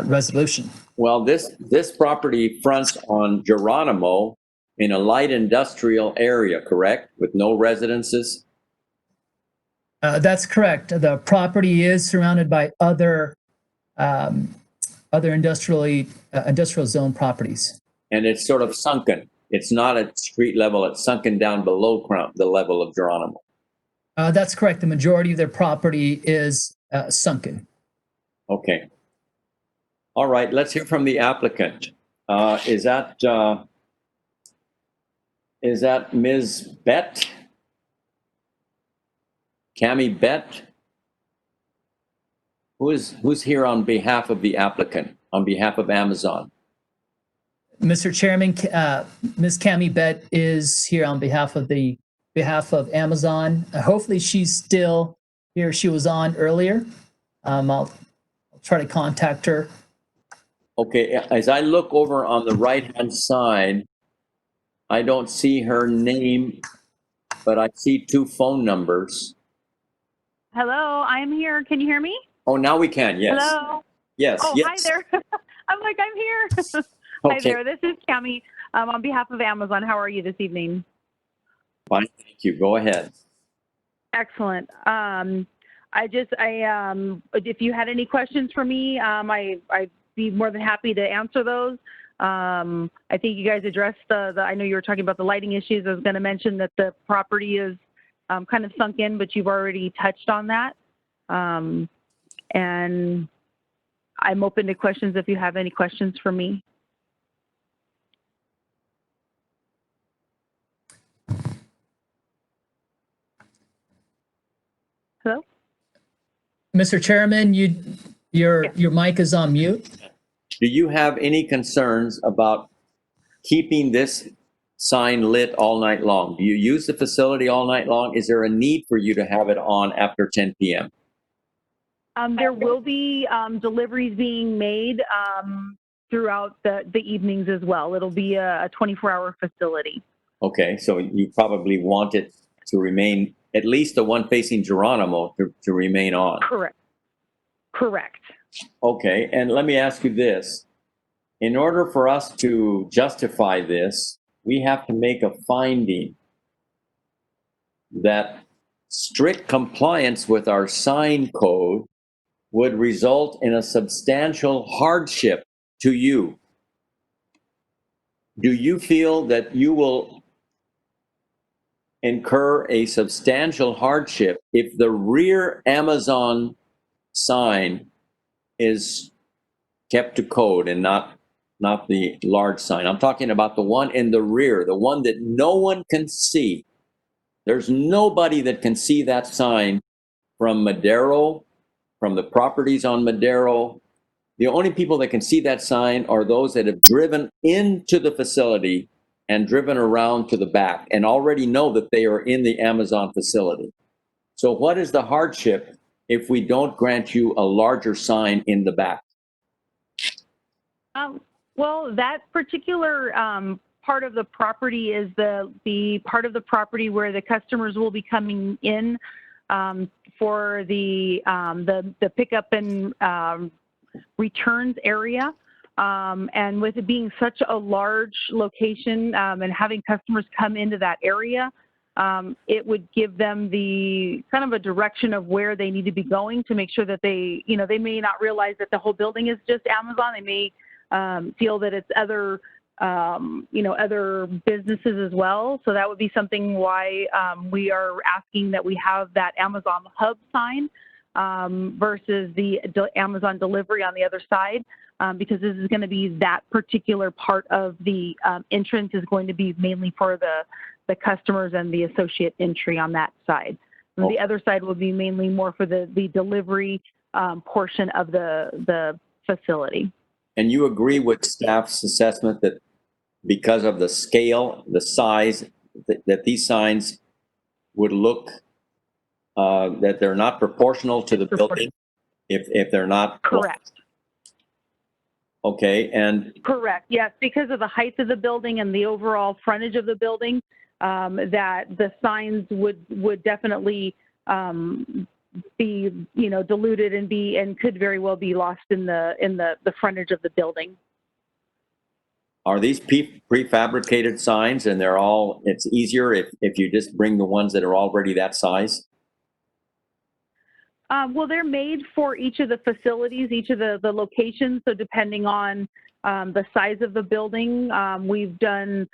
resolution. Well, this property fronts on Geronimo in a light industrial area, correct? With no residences? That's correct. The property is surrounded by other industrial zone properties. And it's sort of sunken. It's not at street level. It's sunken down below the level of Geronimo. That's correct. The majority of their property is sunken. Okay. All right. Let's hear from the applicant. Is that Ms. Bett? Cami Bett? Who's here on behalf of the applicant, on behalf of Amazon? Mr. Chairman, Ms. Cami Bett is here on behalf of Amazon. Hopefully she's still here. She was on earlier. I'll try to contact her. Okay, as I look over on the right-hand side, I don't see her name, but I see two phone numbers. Hello, I'm here. Can you hear me? Oh, now we can, yes. Hello. Yes, Oh, yes. hi there. I'm like, I'm here. Okay. Hi there. This is Cami on behalf of Amazon. How are you this evening? Fine, thank you. Go ahead. Excellent. If you had any questions for me, I'd be more than happy to answer those. I think you guys addressed I know you were talking about the lighting issues. I was going to mention that the property is kind of sunk in, but you've already touched on that. And I'm open to questions if you have any questions for me. Hello? Mr. Chairman, your mic is on mute. Do you have any concerns about keeping this sign lit all night long? Do you use the facility all night long? Is there a need for you to have it on after 10 p.m.? There will be deliveries being made throughout the evenings as well. It'll be a 24-hour facility. Okay, so you probably want it to remain, at least the one facing Geronimo, to remain on. Correct. Correct. Okay, and let me ask you this. In order for us to justify this, we have to make a finding that strict compliance with our sign code would result in a substantial hardship to you. Do you feel that you will incur a substantial hardship if the rear Amazon sign is kept to code and not the large sign? I'm talking about the one in the rear, the one that no one can see. There's nobody that can see that sign from Madero, from the properties on Madero. The only people that can see that sign are those that have driven into the facility and driven around to the back and already know that they are in the Amazon facility. So what is the hardship if we don't grant you a larger sign in the back? Well, that particular part of the property is the part of the property where the customers will be coming in for the pickup and returns area. And with it being such a large location and having customers come into that area, it would give them the kind of a direction of where they need to be going to make sure that they may not realize that the whole building is just Amazon. They may feel that it's other businesses as well. So that would be something why we are asking that we have that Amazon hub sign versus the Amazon delivery on the other side, because this is going to be that particular part of the entrance is going to be mainly for the customers and the associate entry on that side. And the other side will be mainly more for the delivery portion of the facility. And you agree with staff's assessment that because of the scale, the size, that these signs would look, that they're not proportional to the building if they're not? Correct. Okay, and? Correct, yes, because of the height of the building and the overall frontage of the building, that the signs would definitely be diluted and could very well be lost in the frontage of the building. Are these prefabricated signs and it's easier if you just bring the ones that are already that size? Well, they're made for each of the facilities, each of the locations. So depending on the size of the building, we've done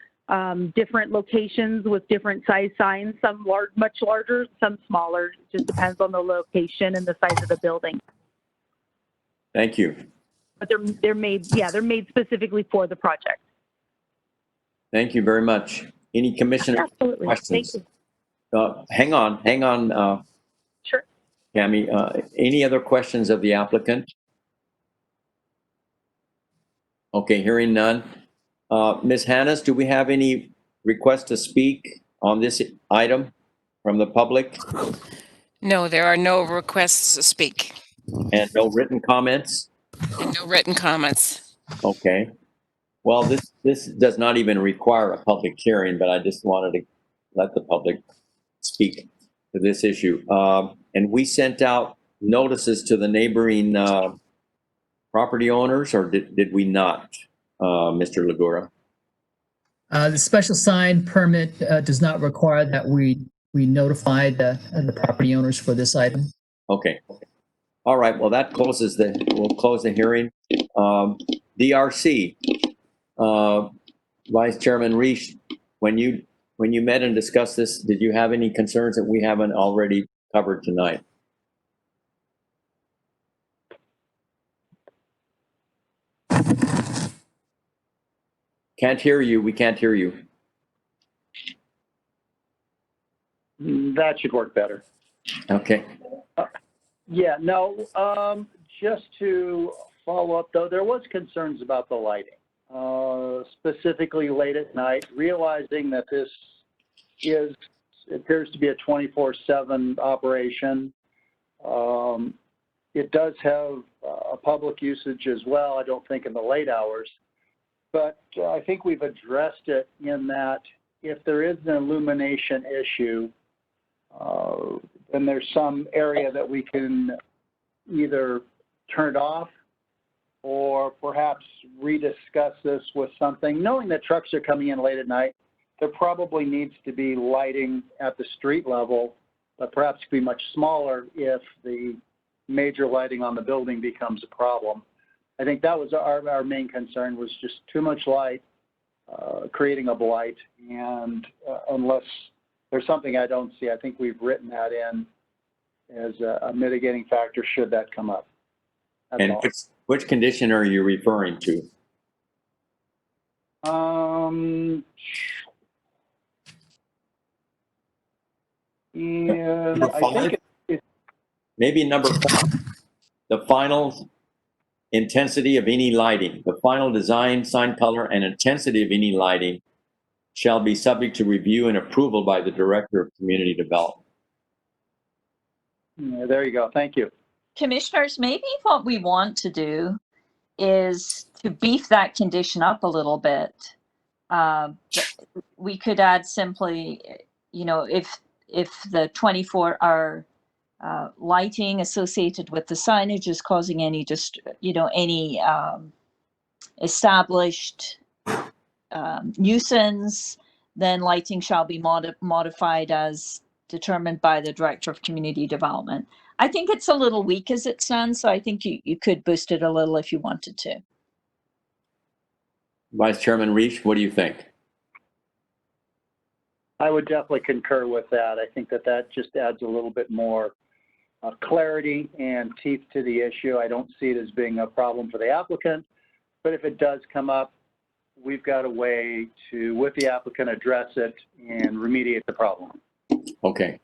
different locations with different size signs, some much larger, some smaller. It just depends on the location and the size of the building. Thank you. But they're made specifically for the project. Thank you very much. Any commissioner questions? Thank you. Hang on. Sure. Tammy, any other questions of the applicant? Okay, hearing none. Ms. Hannes, do we have any requests to speak on this item from the public? No, there are no requests to speak. And no written comments? And no written comments. Okay. Well, this does not even require a public hearing, but I just wanted to let the public speak to this issue. And we sent out notices to the neighboring property owners, or did we not, Mr. Legura? The special sign permit does not require that we notify the property owners for this item. Okay. All right. Well, that closes we'll close the hearing. DRC, Vice Chairman Reich, when you met and discussed this, did you have any concerns that we haven't already covered tonight? Can't hear you. We can't hear you. That should work better. Okay. Yeah, no, just to follow up though, there was concerns about the lighting, specifically late at night, realizing that this appears to be a 24/7 operation. It does have a public usage as well, I don't think in the late hours, but I think we've addressed it in that if there is an illumination issue, then there's some area that we can either turned off, or perhaps rediscuss this with something. Knowing that trucks are coming in late at night, there probably needs to be lighting at the street level, but perhaps be much smaller if the major lighting on the building becomes a problem. I think that was our main concern, was just too much light, creating a blight. And unless there's something I don't see, I think we've written that in as a mitigating factor should that come up. That's And all. which condition are you referring to? And Number I five? think it's Maybe number 5, the final intensity of any lighting. The final design, sign color, and intensity of any lighting shall be subject to review and approval by the Director of Community Development. yeah, there you go. Thank you. Commissioners, maybe what we want to do is to beef that condition up a little bit. We could add simply, you know, if the 24-hour lighting associated with the signage is causing any any established nuisance, then lighting shall be modified as determined by the Director of Community Development. I think it's a little weak as it stands, so I think you could boost it a little if you wanted to. Vice Chairman Reach, what do you think? I would definitely concur with that. I think that just adds a little bit more clarity and teeth to the issue. I don't see it as being a problem for the applicant, but if it does come up, we've got a way to, with the applicant, address it and remediate the problem. Okay.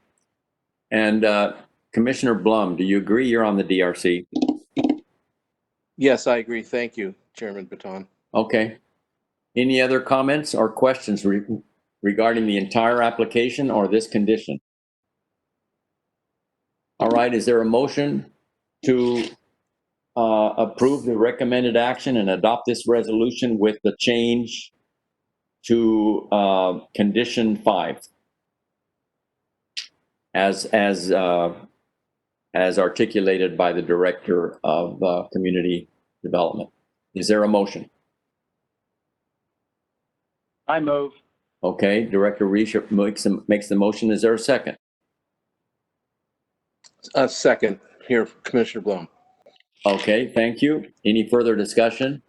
And Commissioner Blum, do you agree you're on the DRC? Yes, I agree. Thank you, Chairman Baton. Okay. Any other comments or questions regarding the entire application or this condition? All right, is there a motion to approve the recommended action and adopt this resolution with the change to condition 5 as articulated by the Director of Community Development? Is there a motion? I move. Okay, Director Reich makes the motion. Is there a second? A second here, Commissioner Blum. Okay, thank you. Any further discussion?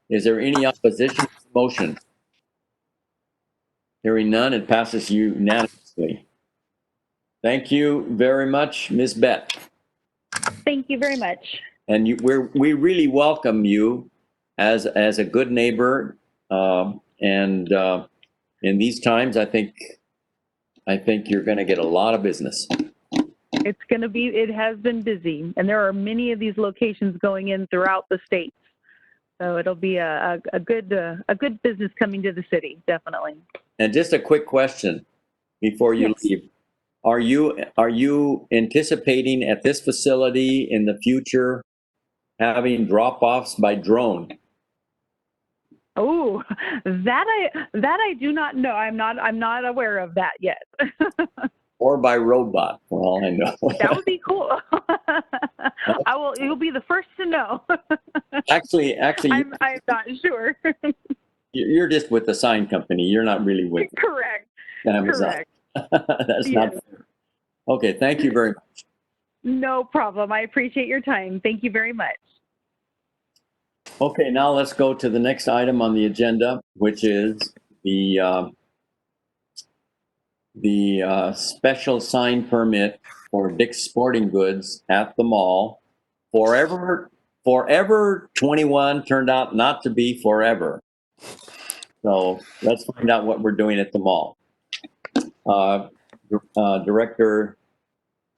Is there any opposition to the motion? Hearing none, it passes unanimously. Thank you very much, Ms. Bett. Thank you very much. And we really welcome you as a good neighbor. And in these times, I think you're going to get a lot of business. It has been busy, and there are many of these locations going in throughout the state. So it'll be a good business coming to the city, definitely. And just a quick question before you leave. Are you anticipating at this facility in the future having drop-offs by drone? Oh, that I do not know. I'm not aware of that yet. Or by robot, for all I know. That would be cool. You'll be the first to know. Actually, I'm not sure. You're just with the sign company. You're not really with Correct. Amazon. Correct. That's not fair. Okay, thank you very much. No problem. I appreciate your time. Thank you very much. Okay, now let's go to the next item on the agenda, which is the special sign permit for Dick's Sporting Goods at the mall. Forever 21 turned out not to be forever. So let's find out what we're doing at the mall. Director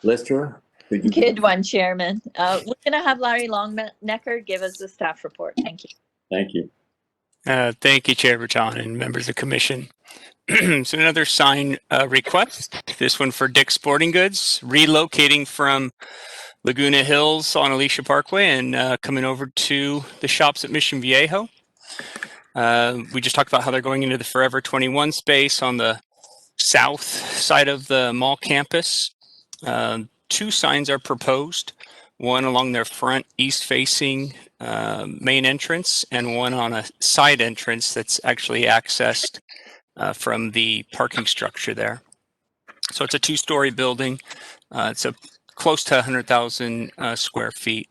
Lister, could you? Good one, Chairman. We're going to have Larry Longnecker give us the staff report. Thank you. Thank you. Thank you, Chair Berton and members of the commission. So another sign request, this one for Dick's Sporting Goods, relocating from Laguna Hills on Alicia Parkway and coming over to the shops at Mission Viejo. We just talked about how they're going into the Forever 21 space on the south side of the mall campus. 2 signs are proposed. one along their front east-facing main entrance, and one on a side entrance that's actually accessed from the parking structure there. So it's a two-story building. It's a close to 100,000 square feet.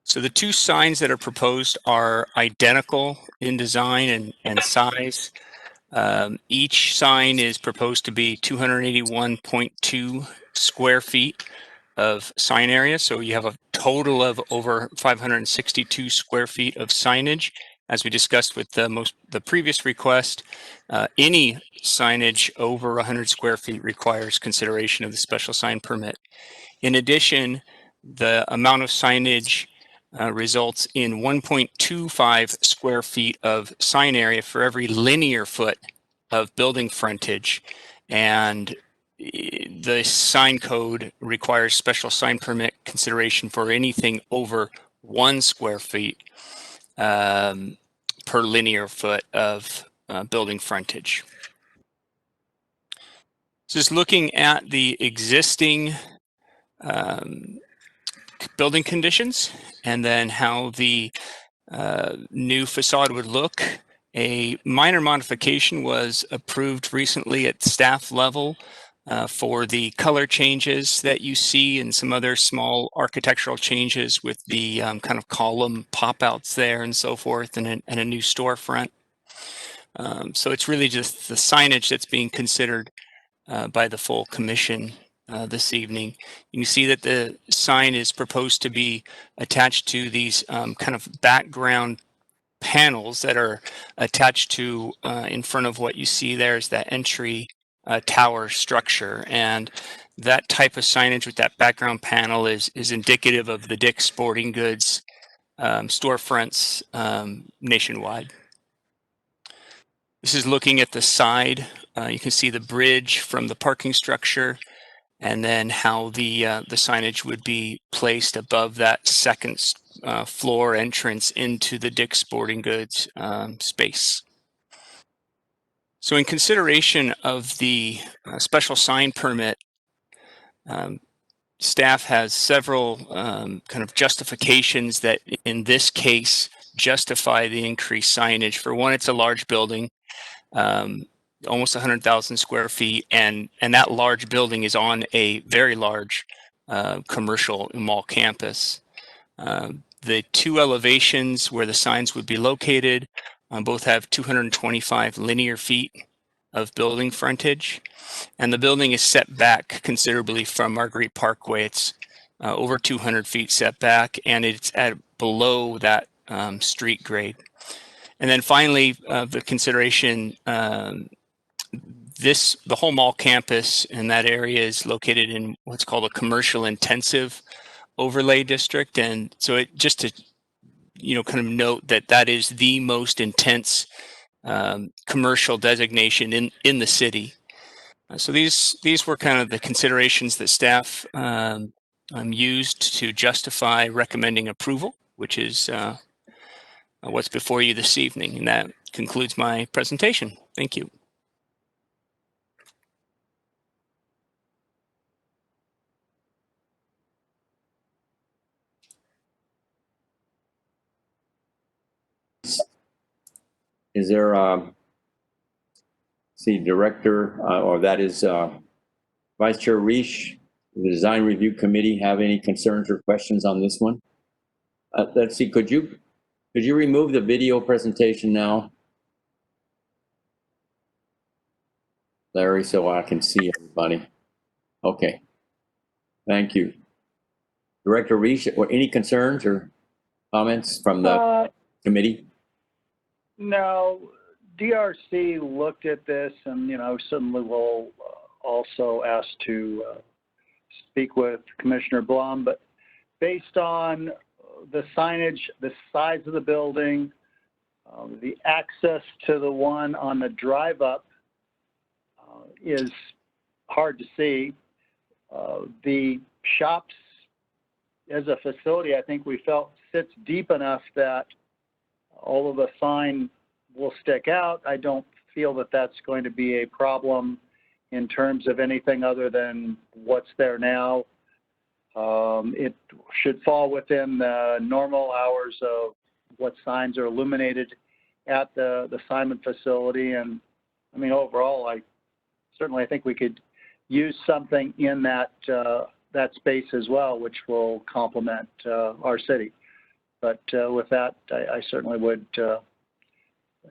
So the two signs that are proposed are identical in design and size. Each sign is proposed to be 281.2 square feet of sign area. So you have a total of over 562 square feet of signage. As we discussed with the previous request, any signage over 100 square feet requires consideration of the special sign permit. In addition, the amount of signage results in 1.25 square feet of sign area for every linear foot of building frontage, and the sign code requires special sign permit consideration for anything over 1 square feet per linear foot of building frontage. Just looking at the existing building conditions and then how the new facade would look. A minor modification was approved recently at staff level for the color changes that you see and some other small architectural changes with the kind of column pop-outs there and so forth, and a new storefront. So it's really just the signage that's being considered by the full commission this evening. You can see that the sign is proposed to be attached to these kind of background panels that are attached to in front of what you see there is that entry tower structure. And that type of signage with that background panel is indicative of the Dick's Sporting Goods storefronts nationwide. This is looking at the side. You can see the bridge from the parking structure, and then how the signage would be placed above that second floor entrance into the Dick's Sporting Goods space. So in consideration of the special sign permit, staff has several kind of justifications that in this case justify the increased signage. For one, it's a large building. Almost 100,000 square feet, and that large building is on a very large commercial mall campus. The two elevations where the signs would be located both have 225 linear feet of building frontage, and the building is set back considerably from Marguerite Parkway. It's over 200 feet set back, and it's at below that street grade. And then finally, the consideration, the whole mall campus in that area is located in what's called a commercial intensive overlay district. And so it just to, kind of note that that is the most intense commercial designation in the city. So these were kind of the considerations that staff used to justify recommending approval, which is what's before you this evening. And that concludes my presentation. Thank you. Is there, Director, or that is Vice Chair Reish, the Design Review Committee, have any concerns or questions on this one? Let's see, could you remove the video presentation now, Larry, so I can see everybody? Okay, thank you. Director Reish, any concerns or comments from the committee? No, DRC looked at this, and certainly will also ask to speak with Commissioner Blum. But based on the signage, the size of the building, the access to the one on the drive up is hard to see. The shops as a facility, I think we felt sits deep enough that although the sign will stick out, I don't feel that that's going to be a problem in terms of anything other than what's there now. It should fall within the normal hours of what signs are illuminated at the Simon facility. And I mean, overall, I think we could use something in that space as well, which will complement our city. But with that, I certainly would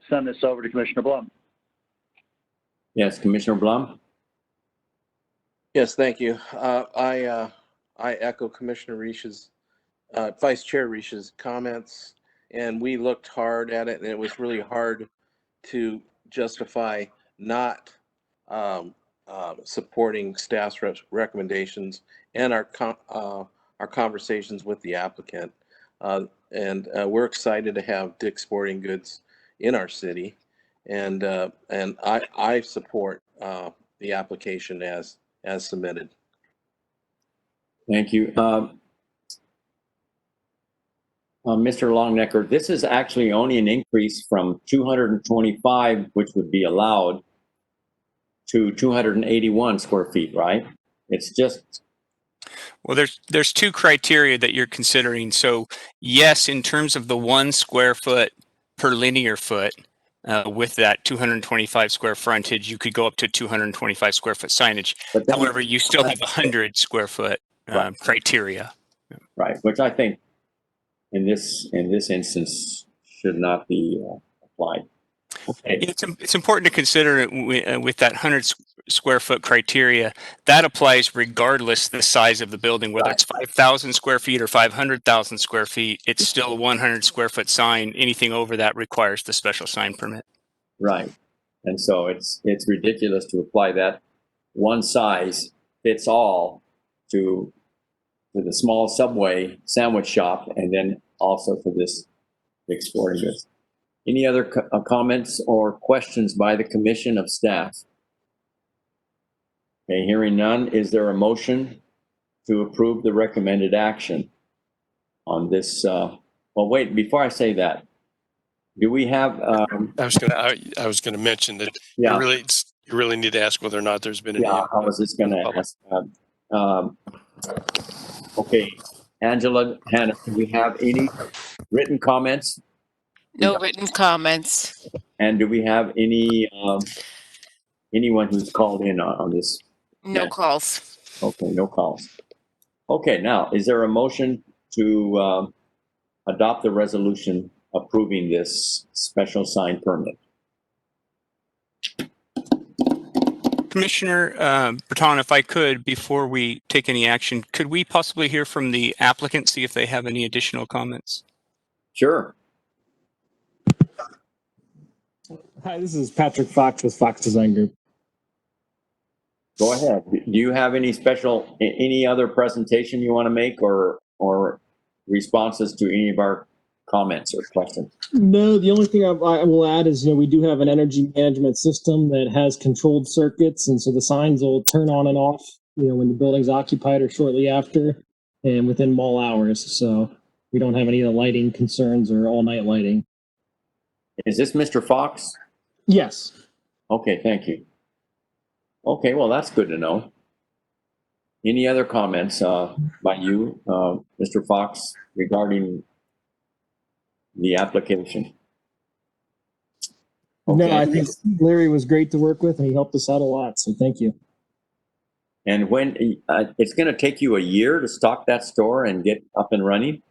send this over to Commissioner Blum. Yes, Commissioner Blum? Yes, thank you. I echo Commissioner Risch's, Vice Chair Risch's comments, and we looked hard at it, and it was really hard to justify not supporting staff's recommendations and our conversations with the applicant. And we're excited to have Dick's Sporting Goods in our city, and I support the application as submitted. Thank you. Mr. Longnecker, this is actually only an increase from 225, which would be allowed, to 281 square feet, right? It's just... Well, there's two criteria that you're considering. So yes, in terms of the 1 square foot per linear foot, with that 225 square frontage, you could go up to 225 square foot signage. However, you still have 100 square foot criteria. Right, which I think in this instance should not be applied. Okay. It's important to consider with that 100 square foot criteria, that applies regardless the size of the building, whether it's 5,000 square feet or 500,000 square feet, it's still a 100 square foot sign. Anything over that requires the special sign permit. Right. And so it's ridiculous to apply that one size fits all to the small Subway sandwich shop and then also to this Dick's Sporting Goods. Any other comments or questions by the commission of staff? Okay, hearing none, is there a motion to approve the recommended action on this? Well, wait, before I say that, do we have? I was gonna mention that Yeah. you really need to ask whether or not there's been any. Yeah, I was just going to ask. Okay, Angela, Hannah, do we have any written comments? No written comments. And do we have any anyone who's called in on this? No calls. Okay, no calls. Okay, now, is there a motion to adopt the resolution approving this special sign permit? Commissioner Breton, if I could, before we take any action, could we possibly hear from the applicant, see if they have any additional comments? Sure. Hi, this is Patrick Fox with Fox Design Group. Go ahead. Do you have any other presentation you want to make or responses to any of our comments or questions? No, the only thing I will add is, we do have an energy management system that has controlled circuits, and so the signs will turn on and off, when the building's occupied or shortly after, and within mall hours. So we don't have any of the lighting concerns or all-night lighting. Is this Mr. Fox? Yes. Okay, thank you. Okay, well, that's good to know. Any other comments by you, Mr. Fox, regarding the application? Okay. No, I think Larry was great to work with, and he helped us out a lot, so thank you. And when it's going to take you a year to stock that store and get up and running?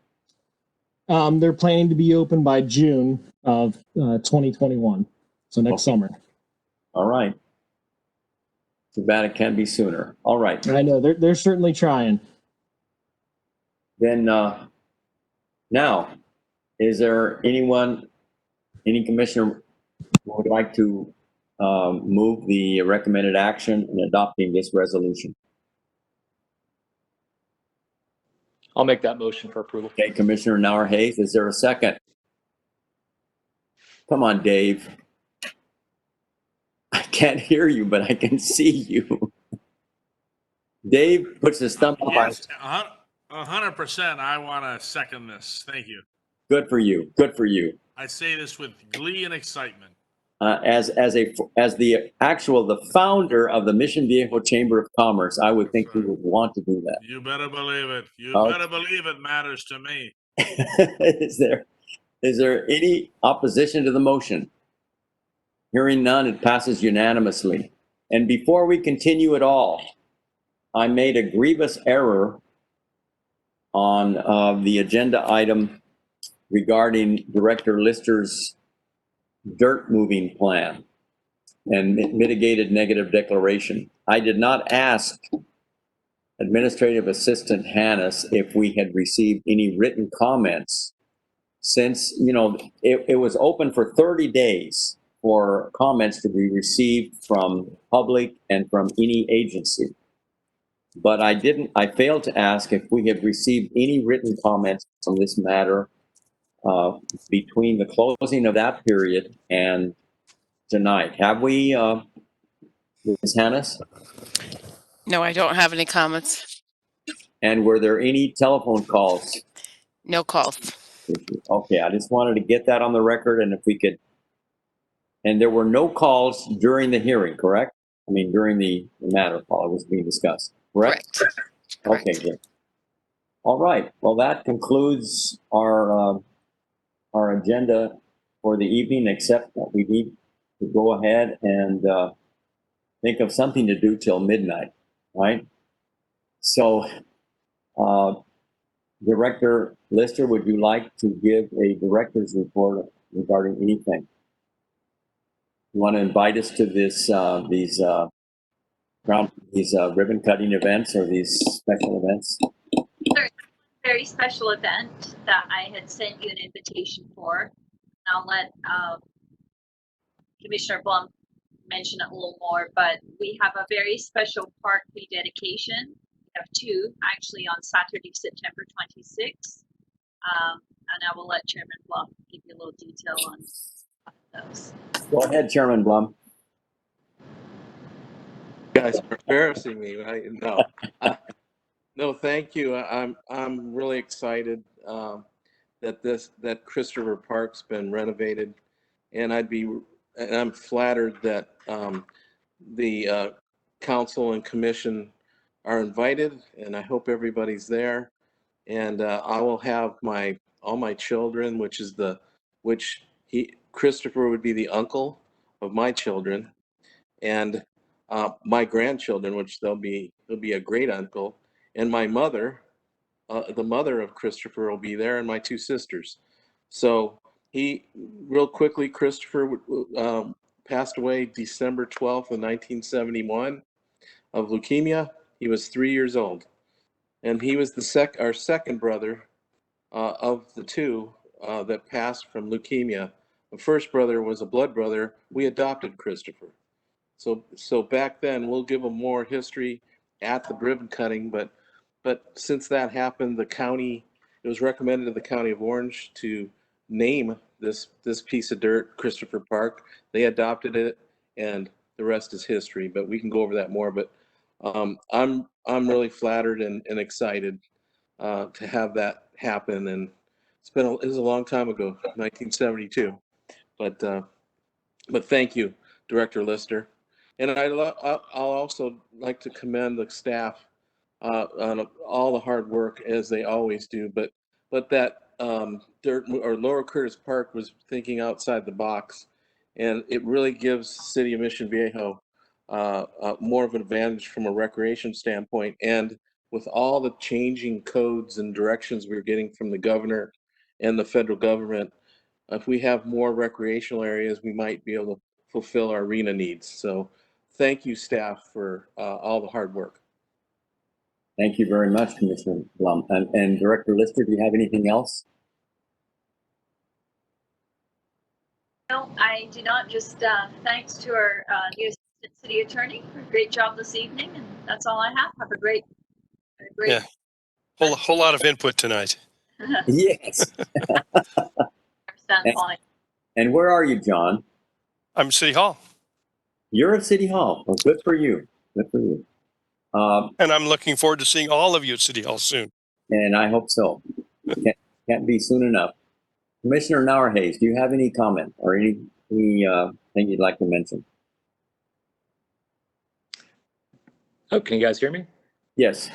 They're planning to be open by June of 2021, so next summer. All right. Too bad it can't be sooner. All right. I know, they're certainly trying. Then now, is there any commissioner who would like to move the recommended action in adopting this resolution? I'll make that motion for approval. Okay, Commissioner Nauer Hayes, is there a second? Come on, Dave. I can't hear you, but I can see you. Dave puts his thumb up. Yes, 100%. I want to second this. Thank you. Good for you. Good for you. I say this with glee and excitement. as the founder of the Mission Viejo Chamber of Commerce, I would think we would want to do that. You better believe it. You Okay. better believe it matters to me. Is there any opposition to the motion? Hearing none, it passes unanimously. And before we continue at all, I made a grievous error on the agenda item regarding Director Lister's dirt moving plan and mitigated negative declaration. I did not ask Administrative Assistant Hannes if we had received any written comments since, it was open for 30 days for comments to be received from public and from any agency. But I failed to ask if we have received any written comments on this matter between the closing of that period and tonight. Have we, Ms. Hannes? No, I don't have any comments. And were there any telephone calls? No calls. Okay, I just wanted to get that on the record, and if we could, and there were no calls during the hearing, correct? I mean, during the matter while it was being discussed, correct? Correct. Okay, good. All right, well, that concludes our agenda for the evening, except that we need to go ahead and think of something to do till midnight, right? So, Director Lister, would you like to give a director's report regarding anything? You want to invite us to these ribbon cutting events or these special events? Very special event that I had sent you an invitation for. I'll let Commissioner Blum mention it a little more, but we have a very special park rededication. We have two actually on Saturday, September 26th. And I will let Chairman Blum give you a little detail on those. Go ahead, Chairman Blum. You guys are embarrassing me. No, thank you. I'm really excited that Christopher Park's been renovated, and I'm flattered that the council and commission are invited, and I hope everybody's there. And I will have all my children, Christopher would be the uncle of my children, and my grandchildren, which they'll be a great uncle, and my mother, the mother of Christopher, will be there, and my two sisters. So real quickly, Christopher passed away December 12th of 1971 of leukemia. He was 3 years old, and he was our second brother of the two that passed from leukemia. The first brother was a blood brother. We adopted Christopher. So back then, we'll give them more history at the ribbon cutting, but since that happened, it was recommended to the County of Orange to name this piece of dirt Christopher Park. They adopted it, and the rest is history. But we can go over that more. But I'm really flattered and excited to have that happen. And it was a long time ago, 1972. But thank you, Director Lister. And I'll also like to commend the staff on all the hard work as they always do. But that Lower Curtis Park was thinking outside the box, and it really gives City of Mission Viejo more of an advantage from a recreation standpoint. And with all the changing codes and directions we're getting from the governor and the federal government, if we have more recreational areas, we might be able to fulfill our arena needs. So thank you, staff, for all the hard work. Thank you very much, Commissioner Blum. And Director Lister, do you have anything else? No, I do not. Just thanks to our new assistant city attorney for a great job this evening, and that's all I have. Have a great. Yeah, whole lot of input tonight. Yes. Standpoint. And where are you, John? I'm City Hall. You're at City Hall. Well, good for you. Good for you. And I'm looking forward to seeing all of you at City Hall soon. And I hope so. Can't be soon enough. Commissioner Nauerhase, do you have any comment or anything anything you'd like to mention? Oh, can you guys hear me? Yes.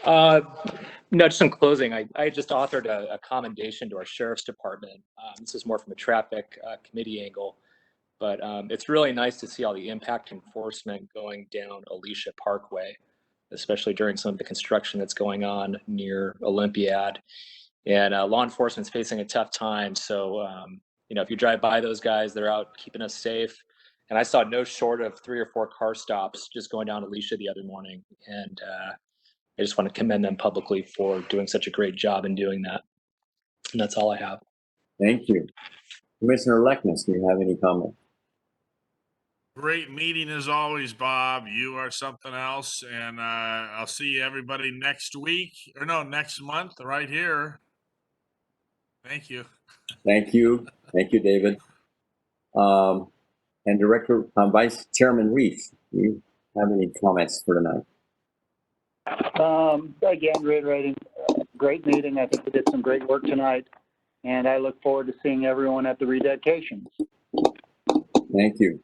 No, just in closing, I just authored a commendation to our sheriff's department. This is more from a traffic committee angle, but it's really nice to see all the impact enforcement going down Alicia Parkway, especially during some of the construction that's going on near Olympiad. And law enforcement's facing a tough time. So, you know, if you drive by those guys, they're out keeping us safe. And I saw no short of 3 or 4 car stops just going down Alicia the other morning. And I just want to commend them publicly for doing such a great job in doing that. And that's all I have. Thank you. Commissioner Leckness, do you have any comment? Great meeting as always, Bob. You are something else, and I'll see everybody next week, or no, next month, right here. Thank you. Thank you. Thank you, David. And Vice Chairman Reese, do you have any comments for tonight? Again, reiterating, great meeting. I think we did some great work tonight, and I look forward to seeing everyone at the rededications. Thank you.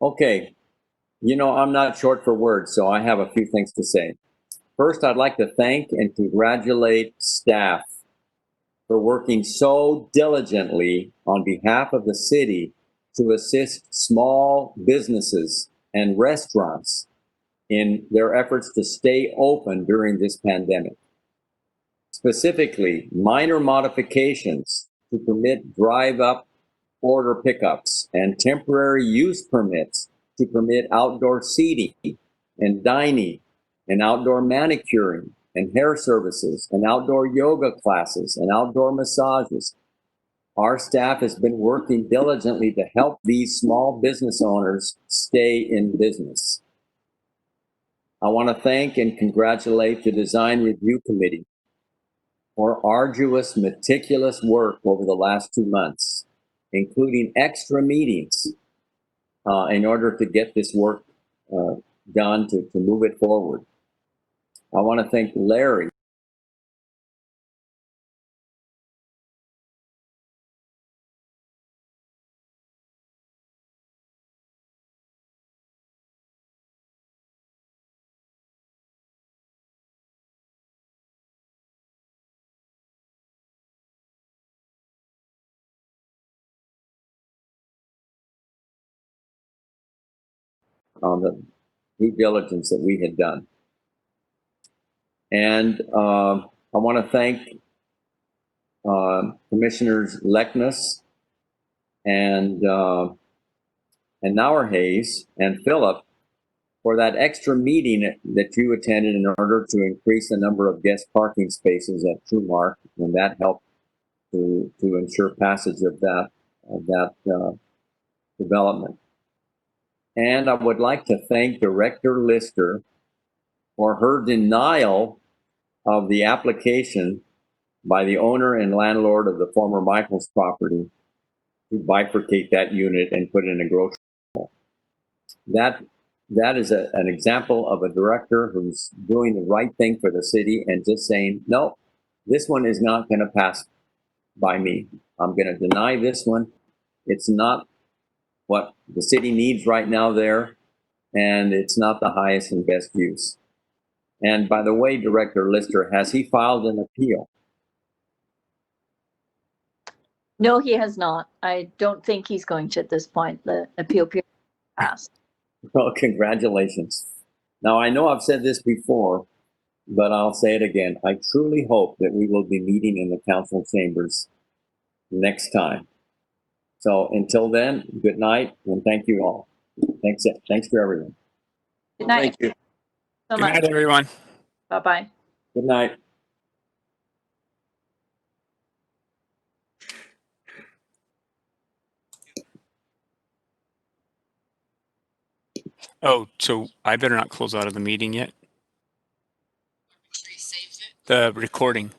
Okay. You know, I'm not short for words, so I have a few things to say. First, I'd like to thank and congratulate staff for working so diligently on behalf of the city to assist small businesses and restaurants in their efforts to stay open during this pandemic. Specifically, minor modifications to permit drive-up order pickups and temporary use permits to permit outdoor seating and dining and outdoor manicuring and hair services and outdoor yoga classes and outdoor massages. Our staff has been working diligently to help these small business owners stay in business. I want to thank and congratulate the Design Review Committee for arduous, meticulous work over the last 2 months, including extra meetings in order to get this work done to move it forward. I want to thank Larry on the due diligence that we had done. And I want to thank Commissioners Leckness and Nauerhase and Phillip for that extra meeting that you attended in order to increase the number of guest parking spaces at Trumark, and that helped to ensure passage of that development. And I would like to thank Director Lister for her denial of the application by the owner and landlord of the former Michaels property to bifurcate that unit and put it in a grocery mall. That is an example of a director who's doing the right thing for the city and just saying, no, this one is not going to pass by me. I'm going to deny this one. It's not what the city needs right now there, and it's not the highest and best use. And by the way, Director Lister, has he filed an appeal? No, he has not. I don't think he's going to at this point. The appeal period passed. Well, congratulations. Now, I know I've said this before, but I'll say it again. I truly hope that we will be meeting in the council chambers next time. So until then, good night and thank you all. Thanks for everyone. Good night. Thank you. So Good much. night, everyone. Bye-bye. Good night. Oh, so I better not close out of the meeting yet. The recording.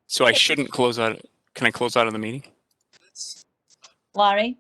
So I shouldn't close out. Can I close out of the meeting? Larry?